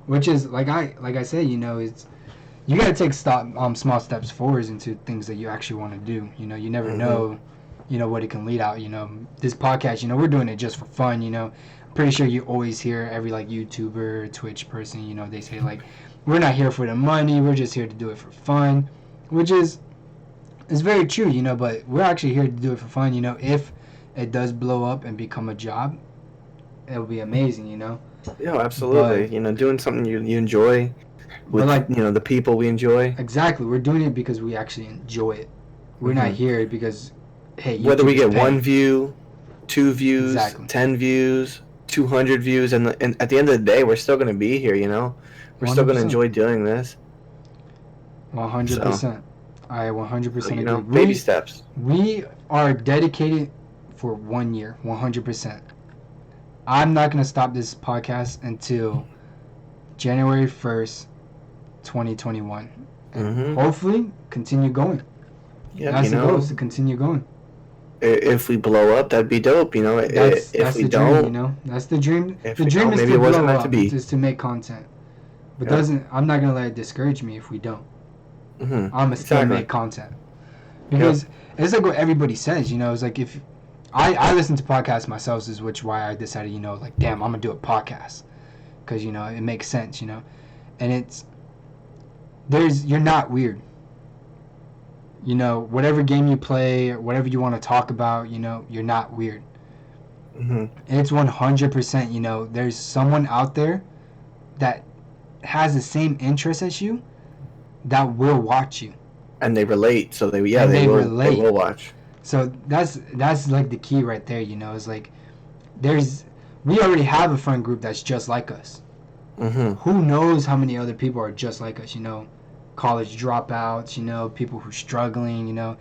[SPEAKER 2] Which is, like I say, you know, it's, you got to take small steps forwards into things that you actually want to do. You know, you never know, you know, what it can lead out. You know, this podcast, you know, we're doing it just for fun. You know, I'm pretty sure you always hear every, like, YouTuber, Twitch person, you know, they say, like, we're not here for the money, we're just here to do it for fun. Which is very true, you know, but we're actually here to do it for fun. You know, if it does blow up and become a job, it'll be amazing, you know.
[SPEAKER 1] Yeah, absolutely. But, you know, doing something you enjoy with, like, you know, the people we enjoy.
[SPEAKER 2] Exactly. We're doing it because we actually enjoy it. We're not here because, hey,
[SPEAKER 1] whether we get 1 view, 2 views, 10 views, 200 views, and at the end of the day, we're still going to be here, you know? We're 100%. Still going to enjoy doing this.
[SPEAKER 2] 100%. So, I 100% agree.
[SPEAKER 1] Know, baby steps.
[SPEAKER 2] We are dedicated for 1 year, 100%. I'm not going to stop this podcast until January 1st, 2021. And hopefully continue going.
[SPEAKER 1] Yeah,
[SPEAKER 2] that's
[SPEAKER 1] the
[SPEAKER 2] goal, is to continue going.
[SPEAKER 1] If we blow up, that'd be dope, you know.
[SPEAKER 2] That's the dream, you know. That's the dream. The dream is to blow up, is to make content. But I'm not going to let it discourage me if we don't. I'm going to still make content. Because it's like what everybody says, you know. It's like, if I listen to podcasts myself, is why I decided, you know, like, damn, I'm going to do a podcast. Because, you know, it makes sense, you know. And you're not weird. You know, whatever game you play, or whatever you want to talk about, you know, you're not weird. And it's 100%, you know, there's someone out there that has the same interests as you that will watch you.
[SPEAKER 1] And they relate, so they
[SPEAKER 2] relate.
[SPEAKER 1] They will watch.
[SPEAKER 2] So that's like the key right there, you know. It's like we already have a friend group that's just like us.
[SPEAKER 1] Mm-hmm.
[SPEAKER 2] Who knows how many other people are just like us, you know, college dropouts, you know, people who are struggling, you know,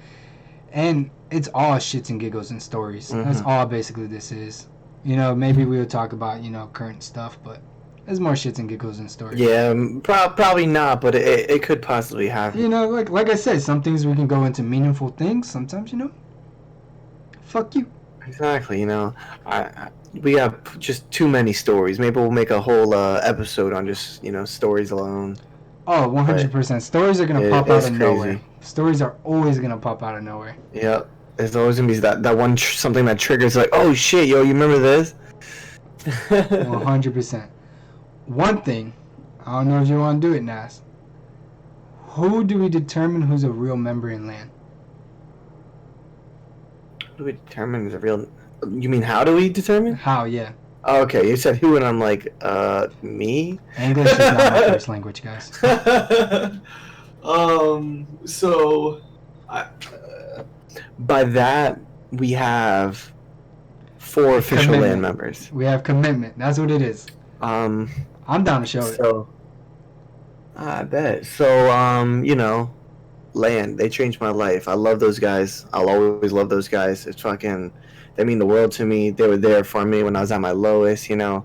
[SPEAKER 2] and it's all shits and giggles and stories.
[SPEAKER 1] Mm-hmm.
[SPEAKER 2] That's all basically this is. You know, maybe we'll talk about, you know, current stuff, but there's more shits and giggles and stories.
[SPEAKER 1] Yeah, probably not, but it could possibly happen.
[SPEAKER 2] You know, like I said, some things we can go into meaningful things. Sometimes, you know, fuck you.
[SPEAKER 1] Exactly, you know, we have just too many stories. Maybe we'll make a whole episode on just, you know, stories alone.
[SPEAKER 2] Oh, 100%. Stories are gonna pop out of nowhere.
[SPEAKER 1] Crazy.
[SPEAKER 2] Stories are always gonna pop out of nowhere.
[SPEAKER 1] Yeah, there's always gonna be that one something that triggers like, oh shit, yo, you remember this?
[SPEAKER 2] 100%. One thing, I don't know if you want to do it, Nas. Who do we determine who's a real member in LAN?
[SPEAKER 1] How do we determine is a real? You mean how do we determine?
[SPEAKER 2] How? Yeah.
[SPEAKER 1] Oh, okay, you said who, and I'm like, me.
[SPEAKER 2] English is not my first language, guys.
[SPEAKER 1] So, by that we have 4 official
[SPEAKER 2] Commitment.
[SPEAKER 1] LAN members.
[SPEAKER 2] We have commitment. That's what it is. I'm down to show it.
[SPEAKER 1] So, I bet. So, you know, LAN, they changed my life. I love those guys. I'll always love those guys. It's fucking, they mean the world to me. They were there for me when I was at my lowest, you know.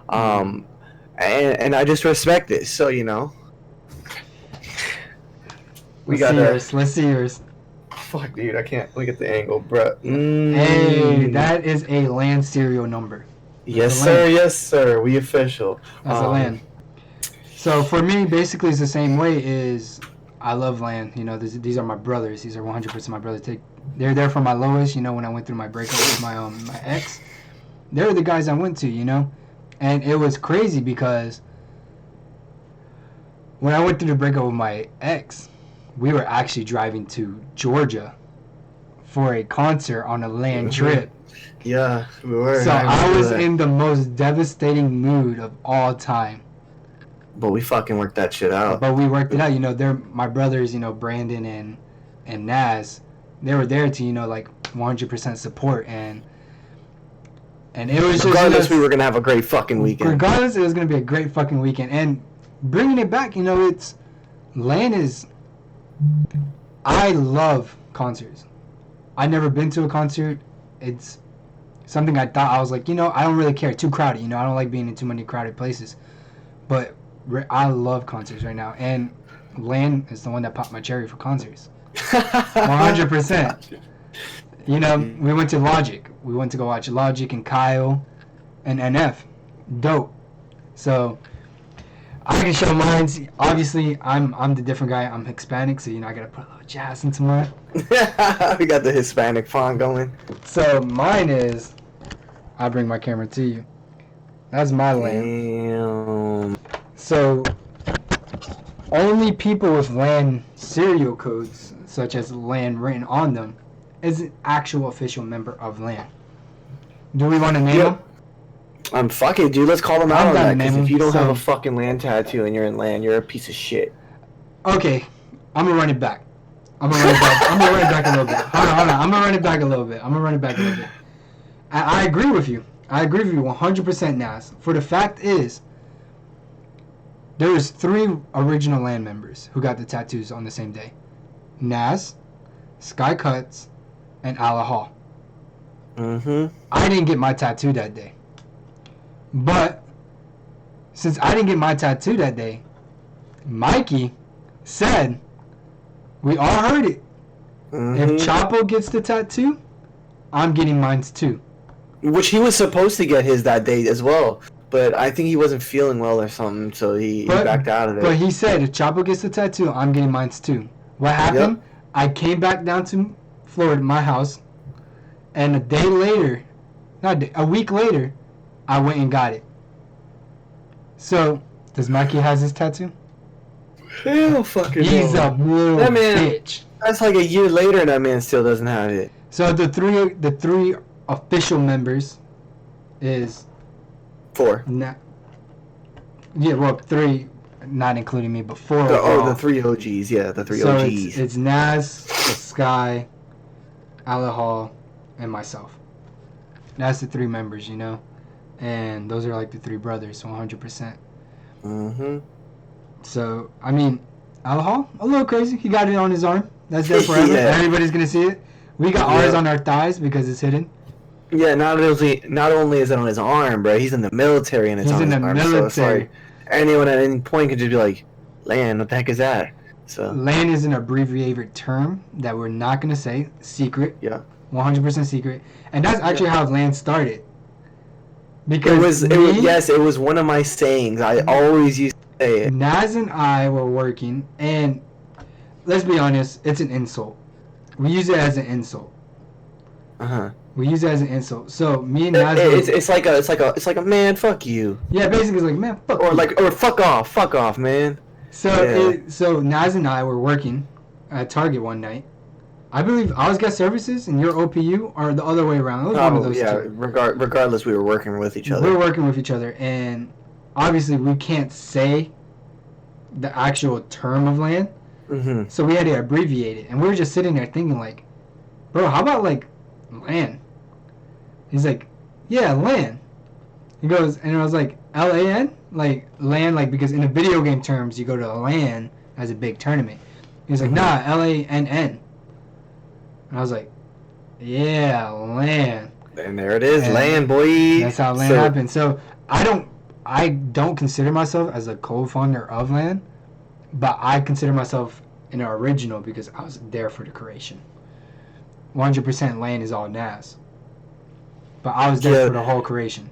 [SPEAKER 1] And I just respect it. So, you know.
[SPEAKER 2] Let's see yours.
[SPEAKER 1] Fuck, dude, I can't look at the angle, bro.
[SPEAKER 2] Hey, that is a LAN serial number.
[SPEAKER 1] Yes, sir. Yes, sir. We official.
[SPEAKER 2] That's a LAN. So for me, basically, it's the same way. Is I love LAN. You know, these are my brothers. These are 100% my brothers. They're there for my lowest. You know, when I went through my breakup with my ex, they're the guys I went to. You know, and it was crazy because when I went through the breakup with my ex, we were actually driving to Georgia for a concert on a LAN trip.
[SPEAKER 1] Yeah, we were.
[SPEAKER 2] So I was in the most devastating mood of all time.
[SPEAKER 1] But we fucking worked that shit out.
[SPEAKER 2] But we worked it out. You know, they're my brothers, you know, Brandon and Naz. They were there to, you know, like 100% support. And it was just...
[SPEAKER 1] Regardless, we were going to have a great fucking weekend.
[SPEAKER 2] Regardless, it was going to be a great fucking weekend. And bringing it back, you know, LAN is... I love concerts. I've never been to a concert. It's something I thought, I was like, you know, I don't really care. Too crowded, you know, I don't like being in too many crowded places. But I love concerts right now. And LAN is the one that popped my cherry for concerts. 100%. You know, we went to Logic. We went to go watch Logic and Kyle and NF. Dope. So... I can show mine. Obviously, I'm the different guy. I'm Hispanic, so you know I gotta put a little jazz into mine.
[SPEAKER 1] We got the Hispanic font going.
[SPEAKER 2] So mine is, I'll bring my camera to you. That's my LAN.
[SPEAKER 1] Damn.
[SPEAKER 2] So only people with LAN serial codes, such as LAN written on them, is an actual official member of LAN. Do we want to name them?
[SPEAKER 1] Fuck it, dude. Let's call them out on that. Because if you don't have a
[SPEAKER 2] So-
[SPEAKER 1] fucking LAN tattoo and you're in LAN, you're a piece of shit.
[SPEAKER 2] Okay, I'm gonna run it back. I'm gonna run it back a little bit. Hold on. I'm gonna run it back a little bit. I agree with you. 100%, Nas. For the fact is, there was 3 original LAN members who got the tattoos on the same day. Nas, Sky Cuts, and Ala Hall.
[SPEAKER 1] Mm-hmm.
[SPEAKER 2] I didn't get my tattoo that day. But since I didn't get my tattoo that day, Mikey said, we all heard it.
[SPEAKER 1] Mm-hmm.
[SPEAKER 2] If Chapo gets the tattoo, I'm getting mine too.
[SPEAKER 1] Which he was supposed to get his that day as well. But I think he wasn't feeling well or something, so he backed out of it.
[SPEAKER 2] But he said, if Chapo gets the tattoo, I'm getting mine too. What happened?
[SPEAKER 1] Yep.
[SPEAKER 2] I came back down to Florida, my house, and a week later, I went and got it. So, does Mikey has his tattoo?
[SPEAKER 1] Hell fucking
[SPEAKER 2] He's a little
[SPEAKER 1] That man-
[SPEAKER 2] bitch.
[SPEAKER 1] That's like a year later and that man still doesn't have it.
[SPEAKER 2] So the three official members is
[SPEAKER 1] 4.
[SPEAKER 2] 3 not including me, but 4
[SPEAKER 1] The
[SPEAKER 2] overall.
[SPEAKER 1] 3 OGs, yeah, the 3
[SPEAKER 2] So
[SPEAKER 1] OGs.
[SPEAKER 2] it's Naz, it's Sky, Alahal, and myself. That's the 3 members, you know? And those are like the 3 brothers, 100%.
[SPEAKER 1] Mm-hmm.
[SPEAKER 2] So, I mean, Alahal, a little crazy. He got it on his arm. That's there forever.
[SPEAKER 1] Yeah.
[SPEAKER 2] Everybody's going to see it. We got ours on our thighs because it's hidden.
[SPEAKER 1] Yeah, not only is it on his arm, bro, he's in the military and it's
[SPEAKER 2] He's
[SPEAKER 1] on
[SPEAKER 2] in
[SPEAKER 1] his
[SPEAKER 2] the
[SPEAKER 1] arm.
[SPEAKER 2] military.
[SPEAKER 1] So it's like, anyone at any point could just be like, Lan, what the heck is that? So
[SPEAKER 2] LAN is an abbreviated term that we're not going to say. Secret.
[SPEAKER 1] Yeah.
[SPEAKER 2] 100% secret. And that's actually how LAN started. Because
[SPEAKER 1] it was one of my sayings. I always used to say it.
[SPEAKER 2] Naz and I were working, and let's be honest, it's an insult. We use it as an insult.
[SPEAKER 1] Uh-huh.
[SPEAKER 2] We use it as an insult. So me and Naz were,
[SPEAKER 1] It's like a man, fuck you.
[SPEAKER 2] yeah, basically it's like, man, fuck
[SPEAKER 1] Or
[SPEAKER 2] you.
[SPEAKER 1] fuck off, man.
[SPEAKER 2] So
[SPEAKER 1] Yeah.
[SPEAKER 2] so Naz and I were working at Target one night. I believe I was guest services and your OPU, or the other way around. It was one of those two.
[SPEAKER 1] Regardless, we were working with each other.
[SPEAKER 2] We're working with each other, and obviously we can't say the actual term of LAN,
[SPEAKER 1] Mm-hmm.
[SPEAKER 2] so we had to abbreviate it. And we were just sitting there thinking, like, bro, how about like LAN? He's like, yeah, LAN. He goes, and I was like, LAN, like LAN, like because in the video game terms you go to LAN as a big tournament. He's like, nah, LANN. And I was like, yeah, LAN.
[SPEAKER 1] And there it is,
[SPEAKER 2] And
[SPEAKER 1] LAN, boy.
[SPEAKER 2] That's how LAN happened. So I don't consider myself as a co-founder of LAN, but I consider myself an original because I was there for the creation. 100% LAN is all Naz, but I was there for the whole creation.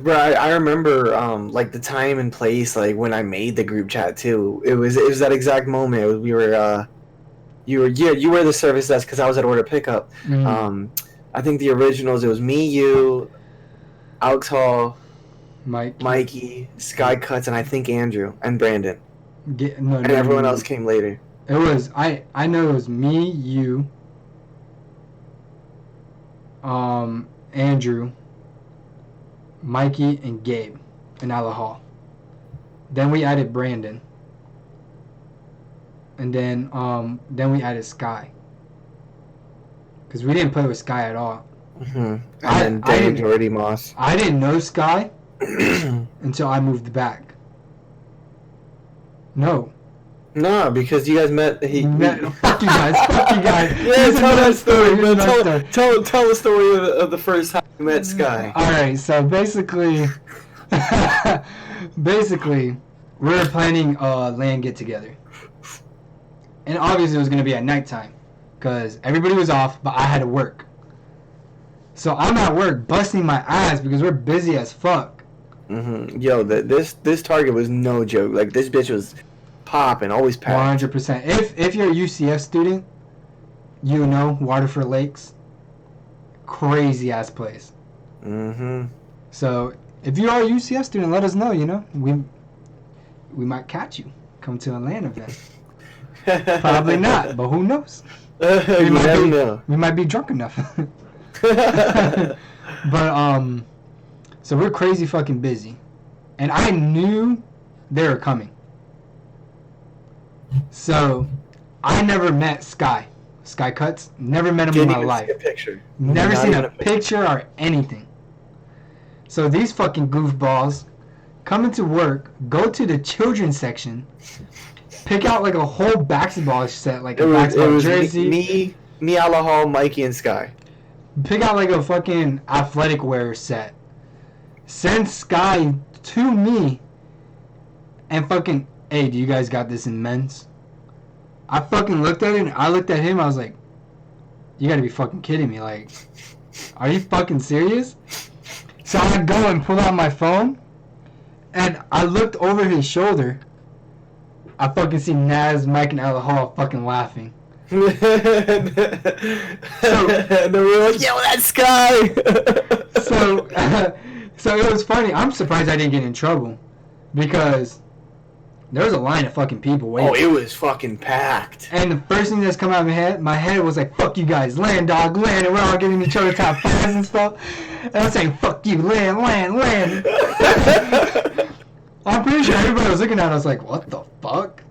[SPEAKER 1] Bro, I remember like the time and place, like when I made the group chat too. It was that exact moment. You were the service desk because I was at order pickup. I think the originals, it was me, you, Alex Hall, Mikey, Sky Cuts, and I think Andrew and Brandon. And everyone else came later.
[SPEAKER 2] It was I know it was me, you, Andrew, Mikey, and Gabe, and Alahal. Then we added Brandon. And then we added Sky. Because we didn't play with Sky at all.
[SPEAKER 1] Mm-hmm. And then Dan Jordy Moss.
[SPEAKER 2] I didn't know Sky until I moved back. No,
[SPEAKER 1] because you guys met.
[SPEAKER 2] Fuck you guys.
[SPEAKER 1] Yeah, tell that story. Tell the story of the first time you met Sky.
[SPEAKER 2] All right, so basically, we were planning a LAN get together, and obviously it was gonna be at nighttime, because everybody was off, but I had to work. So I'm at work busting my ass because we're busy as fuck.
[SPEAKER 1] Mm-hmm. Yo, this Target was no joke. Like, this bitch was popping, always packed.
[SPEAKER 2] 100%. If you're a UCF student, you know Waterford Lakes, crazy ass place.
[SPEAKER 1] Mm-hmm.
[SPEAKER 2] So if you are a UCF student, let us know. You know, we might catch you. Come to a LAN event. Probably not, but who knows? We might be drunk enough. But so we're crazy fucking busy, and I knew they were coming. So I never met Sky Cuts. Never met him in my life.
[SPEAKER 1] See a picture.
[SPEAKER 2] Never seen a picture or anything. So these fucking goofballs come into work, go to the children's section, pick out like a whole basketball set, like a basketball jersey.
[SPEAKER 1] Me, Alahal, Mikey, and Sky.
[SPEAKER 2] Pick out like a fucking athletic wear set. Send Sky to me. And fucking, hey, do you guys got this in men's? I fucking looked at it and I looked at him. I was like, you gotta be fucking kidding me. Like, are you fucking serious? So I go and pull out my phone. And I looked over his shoulder. I fucking see Naz, Mike, and Alahal fucking laughing.
[SPEAKER 1] And then we were like, yo, that's Sky!
[SPEAKER 2] So it was funny. I'm surprised I didn't get in trouble. Because there was a line of fucking people waiting.
[SPEAKER 1] Oh, it was fucking packed.
[SPEAKER 2] And the first thing that's come out of my head was like, fuck you guys, LAN, dog, LAN. And we're all giving each other top fives and stuff. And I'm saying, fuck you, LAN. I'm pretty sure everybody was looking at us like, what the fuck?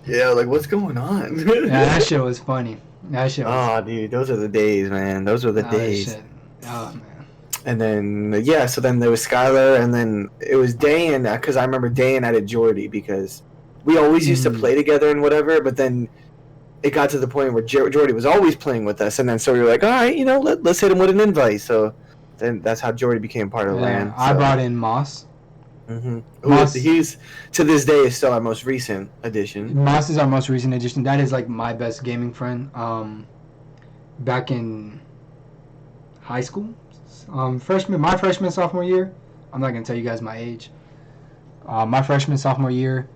[SPEAKER 1] Yeah, like what's going on?
[SPEAKER 2] Yeah, that shit was funny. That shit was.
[SPEAKER 1] Oh, dude, those are the days, man. Those were the days.
[SPEAKER 2] Shit. Oh man.
[SPEAKER 1] And then yeah, so then there was Skylar, and then it was Dan, because I remember Dan added Jordy because we always used to play together and whatever. But then it got to the point where Jordy was always playing with us, and then so we were like, all right, let's hit him with an invite. So then that's how Jordy became part of LAN.
[SPEAKER 2] I brought in Moss.
[SPEAKER 1] Moss, he's to this day is still our most recent addition.
[SPEAKER 2] Moss is our most recent addition. That is like my best gaming friend. Back in high school, my freshman sophomore year. I'm not gonna tell you guys my age. My freshman sophomore year,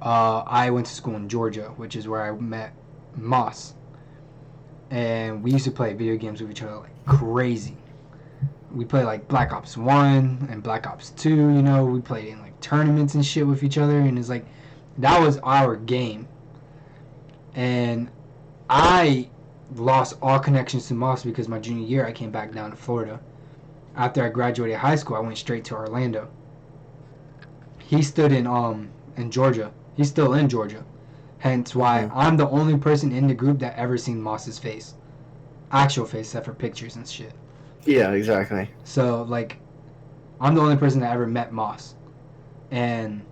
[SPEAKER 2] I went to school in Georgia, which is where I met Moss, and we used to play video games with each other like crazy. We played like Black Ops 1 and Black Ops 2, we played in like tournaments and shit with each other, and it's like, that was our game. And I lost all connections to Moss because my junior year I came back down to Florida. After I graduated high school, I went straight to Orlando. He stood in Georgia. He's still in Georgia. Hence why I'm the only person in the group that ever seen Moss's face. Actual face, except for pictures and shit.
[SPEAKER 1] Yeah, exactly.
[SPEAKER 2] So, like, I'm the only person that ever met Moss. And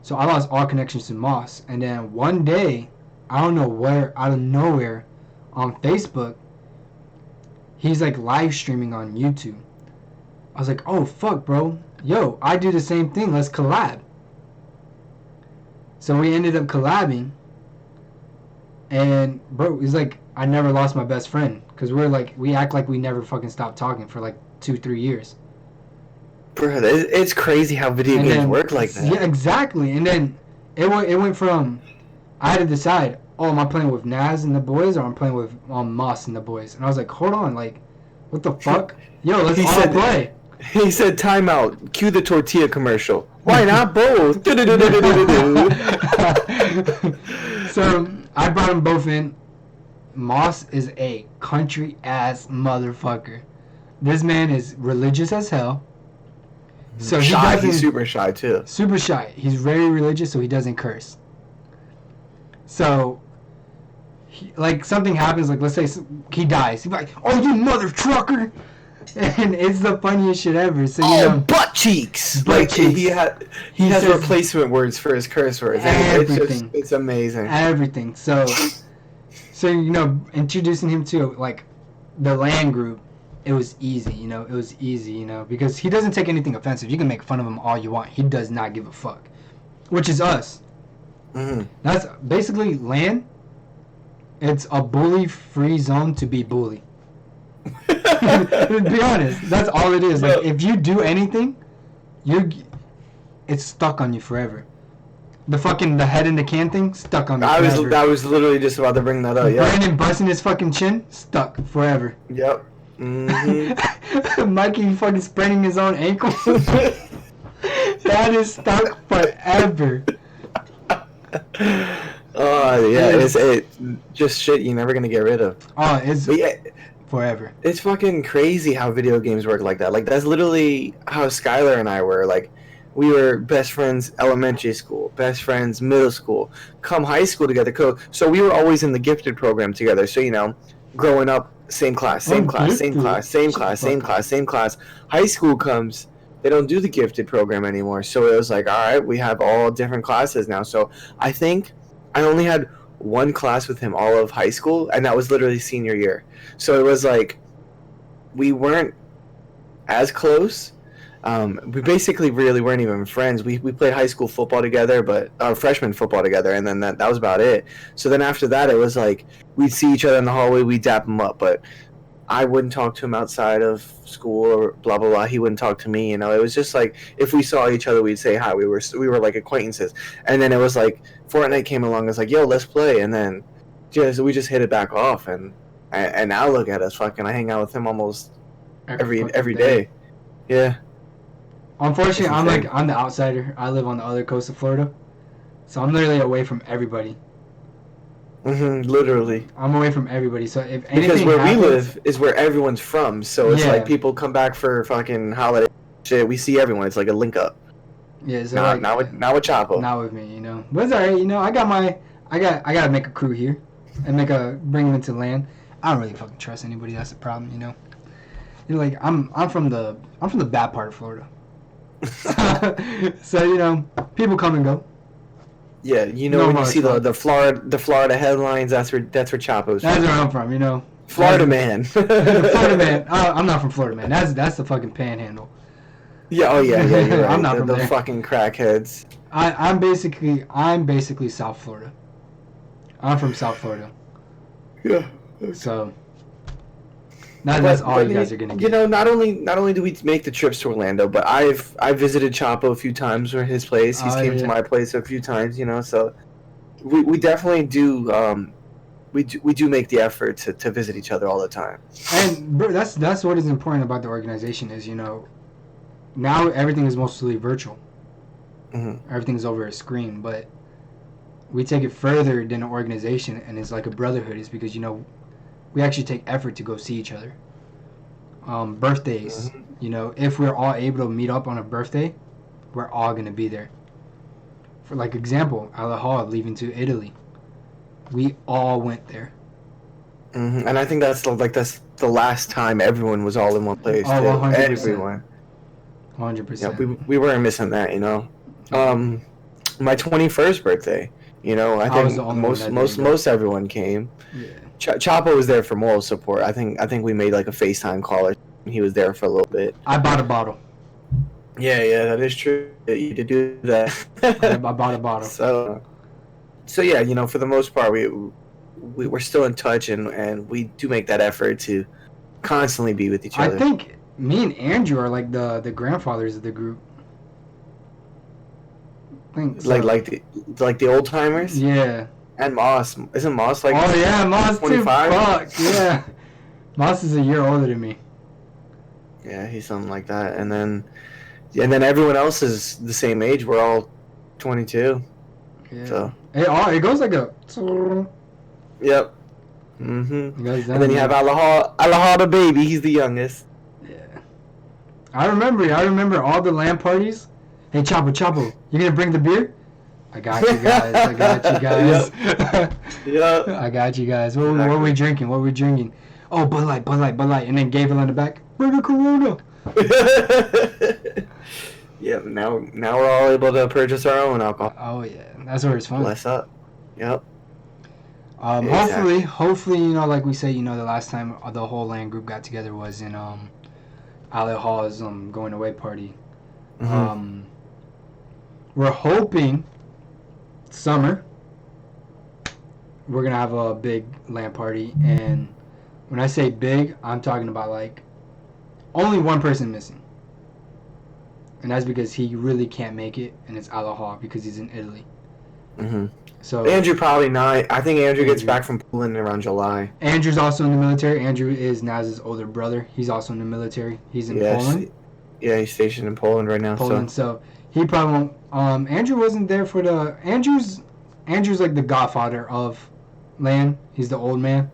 [SPEAKER 2] so I lost all connections to Moss. And then one day, I don't know where, out of nowhere, on Facebook, he's, like, live streaming on YouTube. I was like, oh, fuck, bro. Yo, I do the same thing. Let's collab. So we ended up collabing. And, bro, it's like, I never lost my best friend. Because we act like we never fucking stopped talking for like 2-3 years.
[SPEAKER 1] Bro, it's crazy how video games work like that.
[SPEAKER 2] Yeah, exactly. And then it went from, I had to decide, oh, am I playing with Naz and the boys, or I'm playing with Moss and the boys? And I was like, hold on, like, what the fuck? Yo, let's all play.
[SPEAKER 1] He said, timeout, cue the tortilla commercial. Why not both?
[SPEAKER 2] So I brought them both in. Moss is a country ass motherfucker. This man is religious as hell. So
[SPEAKER 1] he's super shy too.
[SPEAKER 2] Super shy. He's very religious, so he doesn't curse. So, like, something happens, like, let's say he dies. He's like, oh, you mother trucker! And it's the funniest shit ever. So,
[SPEAKER 1] butt cheeks! He has replacement words for his curse words.
[SPEAKER 2] Everything.
[SPEAKER 1] It's amazing.
[SPEAKER 2] Everything. So, introducing him to, like, the LAN group, it was easy, it was easy, because he doesn't take anything offensive. You can make fun of him all you want. He does not give a fuck. Which is us. Mm-hmm. That's basically LAN. It's a bully-free zone to be bully. To be honest, that's all it is. Like, if you do anything, it's stuck on you forever. The head in the can thing, stuck on me forever.
[SPEAKER 1] I was literally just about to bring that up, yeah.
[SPEAKER 2] Brandon busting his fucking chin, stuck forever.
[SPEAKER 1] Yep. Mm-hmm.
[SPEAKER 2] Mikey fucking spraining his own ankle. That is stuck forever.
[SPEAKER 1] Oh, yeah, it's just shit you're never gonna get rid of.
[SPEAKER 2] Oh, it's forever.
[SPEAKER 1] It's fucking crazy how video games work like that. Like, that's literally how Skylar and I were. Like, we were best friends elementary school, best friends middle school, come high school together. So we were always in the gifted program together. So, growing up, same class. High school comes, they don't do the gifted program anymore. So it was like, all right, we have all different classes now. So I think I only had one class with him all of high school, and that was literally senior year. So it was like, we weren't as close. We basically really weren't even friends. We played high school football together, but freshman football together, and then that was about it. So then after that, it was like we'd see each other in the hallway, we'd dap him up, but I wouldn't talk to him outside of school or blah blah blah. He wouldn't talk to me. It was just like if we saw each other, we'd say hi. We were like acquaintances, and then it was like Fortnite came along. It's like, yo, let's play, and then we just hit it back off, and now look at us, fucking. I hang out with him almost every day. Yeah.
[SPEAKER 2] Unfortunately, I'm the outsider. I live on the other coast of Florida, so I'm literally away from everybody.
[SPEAKER 1] Literally.
[SPEAKER 2] I'm away from everybody, so if anything
[SPEAKER 1] because where
[SPEAKER 2] happens,
[SPEAKER 1] we live is where everyone's from, so it's like people come back for fucking holiday shit. We see everyone. It's like a link up.
[SPEAKER 2] Yeah, so
[SPEAKER 1] Not not with Chapo.
[SPEAKER 2] Not with me, you know. But it's alright, you know. I gotta make a crew here, and bring them into land. I don't really fucking trust anybody. That's the problem, you know. You know, like I'm from the bad part of Florida, so you know, people come and go.
[SPEAKER 1] Yeah, you know, when you see the Florida headlines, that's where Chapo's
[SPEAKER 2] That's
[SPEAKER 1] from.
[SPEAKER 2] where I'm from, you know.
[SPEAKER 1] Florida man.
[SPEAKER 2] Florida man. I'm not from Florida, man. That's the fucking panhandle.
[SPEAKER 1] Yeah. Oh yeah. You're right.
[SPEAKER 2] I'm not from
[SPEAKER 1] the
[SPEAKER 2] there.
[SPEAKER 1] fucking crackheads.
[SPEAKER 2] I'm basically South Florida. I'm from South Florida.
[SPEAKER 1] Yeah.
[SPEAKER 2] So that's all you guys are gonna get.
[SPEAKER 1] You know, not only do we make the trips to Orlando, but I've visited Chapo a few times or his place. He's came to my place a few times. You know, so we definitely do. We do make the effort to visit each other all the time.
[SPEAKER 2] And that's what is important about the organization is, you know, now everything is mostly virtual.
[SPEAKER 1] Mm-hmm.
[SPEAKER 2] Everything is over a screen, but we take it further than an organization, and it's like a brotherhood. Is because, you know, we actually take effort to go see each other. Birthdays, you know, if we're all able to meet up on a birthday, we're all gonna be there. For like example, Alahal leaving to Italy, we all went there.
[SPEAKER 1] Mm-hmm. And I think that's the last time everyone was all in one place.
[SPEAKER 2] Oh, 100%.
[SPEAKER 1] Everyone.
[SPEAKER 2] 100%.
[SPEAKER 1] Yeah, we weren't missing that, you know. My 21st birthday, you know, I think most everyone came.
[SPEAKER 2] Yeah.
[SPEAKER 1] Chapo was there for moral support. I think we made like a FaceTime call. And he was there for a little bit.
[SPEAKER 2] I bought a bottle.
[SPEAKER 1] Yeah, that is true. You did do that.
[SPEAKER 2] I bought a bottle.
[SPEAKER 1] So yeah, you know, for the most part, we're still in touch, and we do make that effort to constantly be with each other.
[SPEAKER 2] I think me and Andrew are like the grandfathers of the group. I think so.
[SPEAKER 1] like the old timers.
[SPEAKER 2] Yeah.
[SPEAKER 1] And Moss, isn't Moss like?
[SPEAKER 2] Oh yeah, Moss
[SPEAKER 1] 25?
[SPEAKER 2] too. Fuck yeah. Moss is a year older than me.
[SPEAKER 1] Yeah, he's something like that, and then everyone else is the same age. We're all 22.
[SPEAKER 2] Yeah.
[SPEAKER 1] So
[SPEAKER 2] it goes like a.
[SPEAKER 1] Yep. Mm-hmm.
[SPEAKER 2] And
[SPEAKER 1] then you have Alahal the baby. He's the youngest.
[SPEAKER 2] Yeah. I remember all the LAN parties. Hey, Chapo, you gonna bring the beer? I got you guys.
[SPEAKER 1] Yep.
[SPEAKER 2] I got you guys. What were we drinking? Oh, Bud Light. And then Gabriel in the back, bring a Corona.
[SPEAKER 1] Yeah, now we're all able to purchase our own alcohol.
[SPEAKER 2] Oh yeah, that's where it's fun.
[SPEAKER 1] Bless up. Yep.
[SPEAKER 2] Hopefully, you know, like we say, you know, the last time the whole LAN group got together was in Ali Hall's going away party.
[SPEAKER 1] Mm-hmm.
[SPEAKER 2] We're hoping summer we're gonna have a big LAN party, and when I say big, I'm talking about like only one person missing, and that's because he really can't make it, and it's Alahal because he's in Italy.
[SPEAKER 1] Mm-hmm.
[SPEAKER 2] So
[SPEAKER 1] Andrew probably not. I think Andrew gets back from Poland around July.
[SPEAKER 2] Andrew's also in the military. Andrew is Naz's older brother. He's also in the military. He's in Poland.
[SPEAKER 1] Yeah, he's stationed in Poland right now.
[SPEAKER 2] So he probably won't. Andrew wasn't there for the. Andrew's like the godfather of LAN. He's the old man,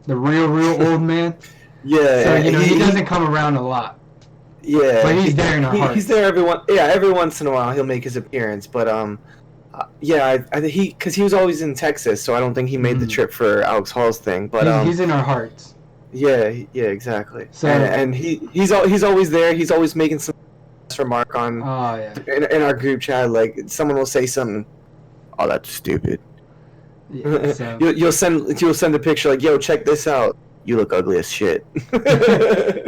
[SPEAKER 2] the real old man.
[SPEAKER 1] Yeah.
[SPEAKER 2] So you know he doesn't come around a lot.
[SPEAKER 1] Yeah.
[SPEAKER 2] But he's there in our hearts.
[SPEAKER 1] He's there every once in a while he'll make his appearance, but yeah, I think because he was always in Texas, so I don't think he made the trip for Alex Hall's thing. But
[SPEAKER 2] he's in our hearts.
[SPEAKER 1] Yeah, exactly.
[SPEAKER 2] So
[SPEAKER 1] and he's always there. He's always making some remark on in our group chat. Like someone will say something, oh that's stupid.
[SPEAKER 2] Yeah, so.
[SPEAKER 1] you'll send a picture like, yo, check this out. You look ugly as shit.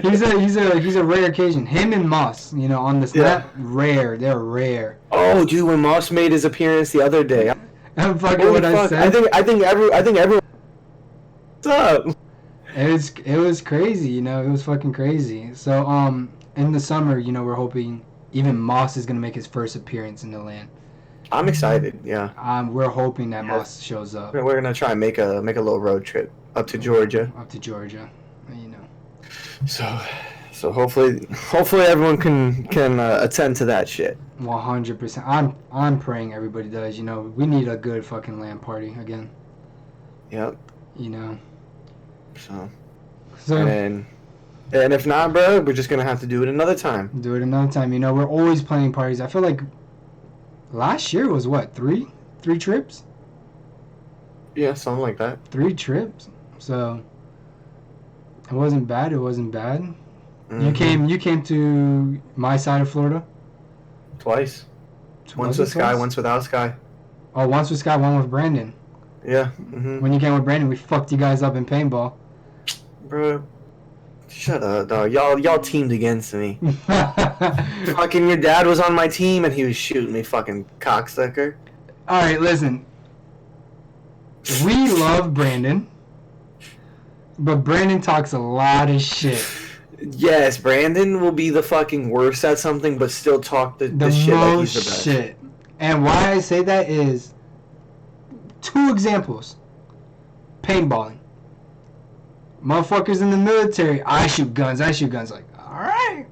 [SPEAKER 2] he's a rare occasion. Him and Moss, you know, on the snap, rare. They're rare.
[SPEAKER 1] Oh, dude, when Moss made his appearance the other day,
[SPEAKER 2] I'm fucking what I said.
[SPEAKER 1] I think everyone. What's up?
[SPEAKER 2] It was crazy, you know. It was fucking crazy. So in the summer, you know, we're hoping even Moss is gonna make his first appearance in the LAN.
[SPEAKER 1] I'm excited. Yeah.
[SPEAKER 2] We're hoping that Moss shows up.
[SPEAKER 1] We're gonna try and make a little road trip up to Georgia.
[SPEAKER 2] You know.
[SPEAKER 1] So hopefully everyone can attend to that shit.
[SPEAKER 2] 100%. I'm praying everybody does. You know, we need a good fucking LAN party again.
[SPEAKER 1] Yep.
[SPEAKER 2] You know.
[SPEAKER 1] So and if not, bro, we're just gonna have to do it another time.
[SPEAKER 2] You know, we're always planning parties. I feel like Last year was what, three trips?
[SPEAKER 1] Yeah, something like that.
[SPEAKER 2] 3 trips. So it wasn't bad.
[SPEAKER 1] Mm-hmm.
[SPEAKER 2] You came to my side of Florida
[SPEAKER 1] Twice. Once
[SPEAKER 2] Was it
[SPEAKER 1] with Sky,
[SPEAKER 2] twice?
[SPEAKER 1] once without Sky.
[SPEAKER 2] Oh, once with Scott, one with Brandon.
[SPEAKER 1] Yeah. Mm-hmm.
[SPEAKER 2] When you came with Brandon, we fucked you guys up in paintball.
[SPEAKER 1] Bro, shut up, dog. Y'all teamed against me. Fucking your dad was on my team and he was shooting me, fucking cocksucker.
[SPEAKER 2] All right, listen. We love Brandon, but Brandon talks a lot of shit.
[SPEAKER 1] Yes, Brandon will be the fucking worst at something, but still talk the shit like he's the best.
[SPEAKER 2] Shit. And why I say that is 2 examples. Paintballing. Motherfuckers in the military, I shoot guns. Like, alright.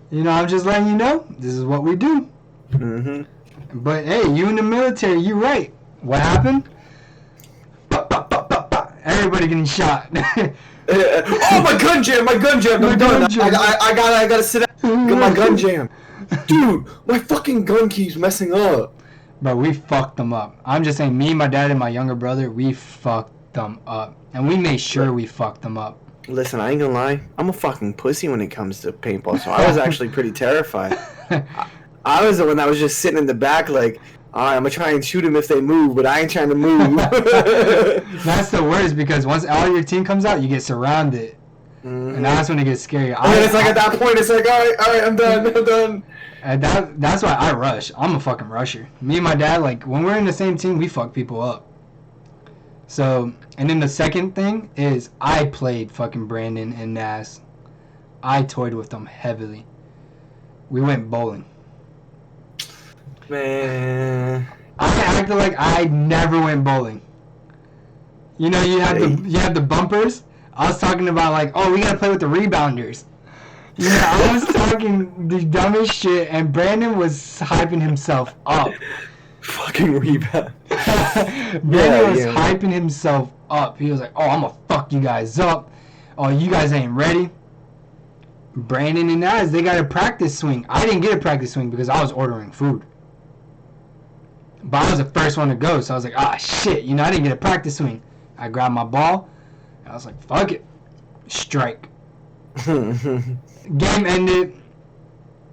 [SPEAKER 2] You know, I'm just letting you know, this is what we do.
[SPEAKER 1] Mm-hmm.
[SPEAKER 2] But hey, you in the military, you right. What happened? Everybody getting shot.
[SPEAKER 1] Oh, my gun jam! I'm done. I gotta sit down. Get my gun jam. Dude, my fucking gun keeps messing up.
[SPEAKER 2] But we fucked them up. I'm just saying, me, my dad, and my younger brother, we fucked them up. And we made sure we fucked them up.
[SPEAKER 1] Listen, I ain't gonna lie. I'm a fucking pussy when it comes to paintball, so I was actually pretty terrified. I was the one that was just sitting in the back like, alright, I'm gonna try and shoot him if they move, but I ain't trying to move.
[SPEAKER 2] That's the worst, because once all your team comes out, you get surrounded.
[SPEAKER 1] Mm-hmm.
[SPEAKER 2] And that's when it gets scary.
[SPEAKER 1] And it's like at that point, it's like, alright, I'm done.
[SPEAKER 2] And that's why I rush. I'm a fucking rusher. Me and my dad, like, when we're in the same team, we fuck people up. So, and then the second thing is I played fucking Brandon and Nas. I toyed with them heavily. We went bowling.
[SPEAKER 1] Man.
[SPEAKER 2] I acted like I never went bowling. You know, you have the bumpers. I was talking about like, oh, we gotta play with the rebounders. You know, I was talking the dumbest shit, and Brandon was hyping himself up.
[SPEAKER 1] Fucking rebound.
[SPEAKER 2] Brandon was hyping himself up. He was like, oh, I'm gonna fuck you guys up. Oh, you guys ain't ready. Brandon and Naz, they got a practice swing. I didn't get a practice swing because I was ordering food. But I was the first one to go, so I was like, ah, shit. You know, I didn't get a practice swing. I grabbed my ball. I was like, fuck it. Strike. Game ended.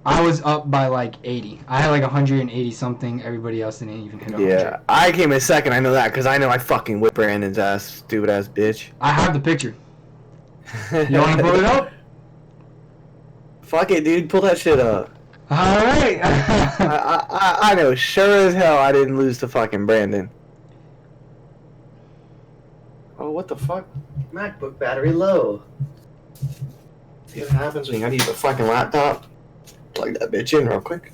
[SPEAKER 2] I was up by like 80. I had like 180 something. Everybody else didn't even hit 100.
[SPEAKER 1] Yeah, I came in second. I know that because I know I fucking whipped Brandon's ass, stupid ass bitch.
[SPEAKER 2] I have the picture. You want to pull it up?
[SPEAKER 1] Fuck it, dude. Pull that shit up.
[SPEAKER 2] All right.
[SPEAKER 1] I know sure as hell I didn't lose to fucking Brandon. Oh, what the fuck? MacBook battery low. See what happens when you gotta use a fucking laptop? Plug that bitch in real quick.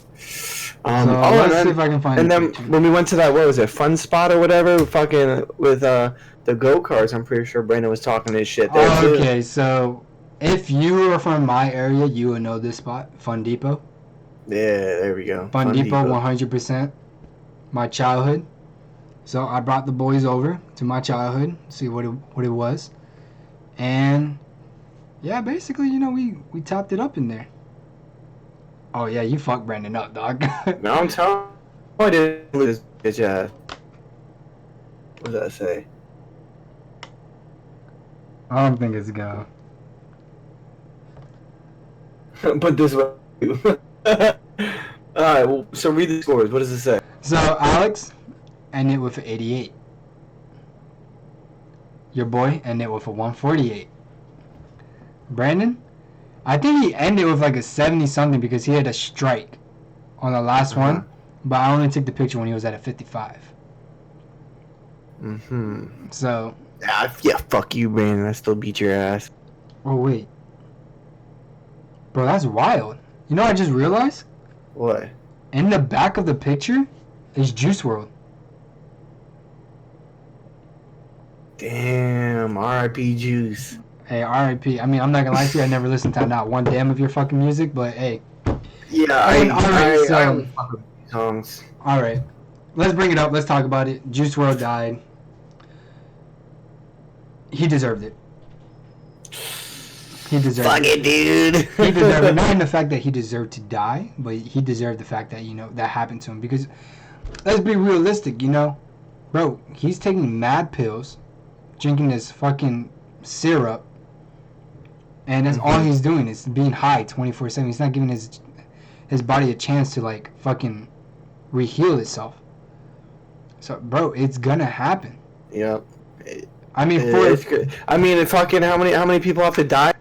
[SPEAKER 2] Let's see if I can find it.
[SPEAKER 1] And then when we went to that, what was it, Fun Spot or whatever, fucking with the go-karts, I'm pretty sure Brandon was talking his shit there too.
[SPEAKER 2] Okay, so if you were from my area, you would know this spot, Fun Depot.
[SPEAKER 1] Yeah, there we go.
[SPEAKER 2] Fun Depot, 100%. My childhood. So I brought the boys over to my childhood, see what it was. And yeah, basically, you know, we topped it up in there. Oh yeah, you fucked Brandon up, dog.
[SPEAKER 1] No, I'm telling you, I didn't lose bitch ass. What did I say?
[SPEAKER 2] I don't think it's go.
[SPEAKER 1] Put this way. Alright, well, so read the scores. What does it say?
[SPEAKER 2] So Alex ended with an 88. Your boy ended with a 148. Brandon, I think he ended with like a 70 something because he had a strike on the last one, but I only took the picture when he was at a 55. So
[SPEAKER 1] yeah, fuck you, Brandon. I still beat your ass.
[SPEAKER 2] oh wait, bro, that's wild. You know what I just realized?
[SPEAKER 1] What?
[SPEAKER 2] In the back of the picture is Juice WRLD.
[SPEAKER 1] Damn, R.I.P. Juice.
[SPEAKER 2] Hey, R.I.P. I mean, I'm not gonna lie to you, I never listened to not one damn of your fucking music, but hey.
[SPEAKER 1] Yeah, I don't fuck with these songs.
[SPEAKER 2] Alright. Let's bring it up, let's talk about it. Juice WRLD died. He deserved it. He deserved
[SPEAKER 1] Fuck it, dude.
[SPEAKER 2] He deserved it. Not in the fact that he deserved to die, but he deserved the fact that, that happened to him. Because, let's be realistic, Bro, he's taking mad pills, drinking this fucking syrup, and that's all he's doing is being high 24/7. He's not giving his body a chance to, like, fucking reheal itself. So, bro, it's gonna happen.
[SPEAKER 1] Yep.
[SPEAKER 2] I mean,
[SPEAKER 1] fucking how many people have to die?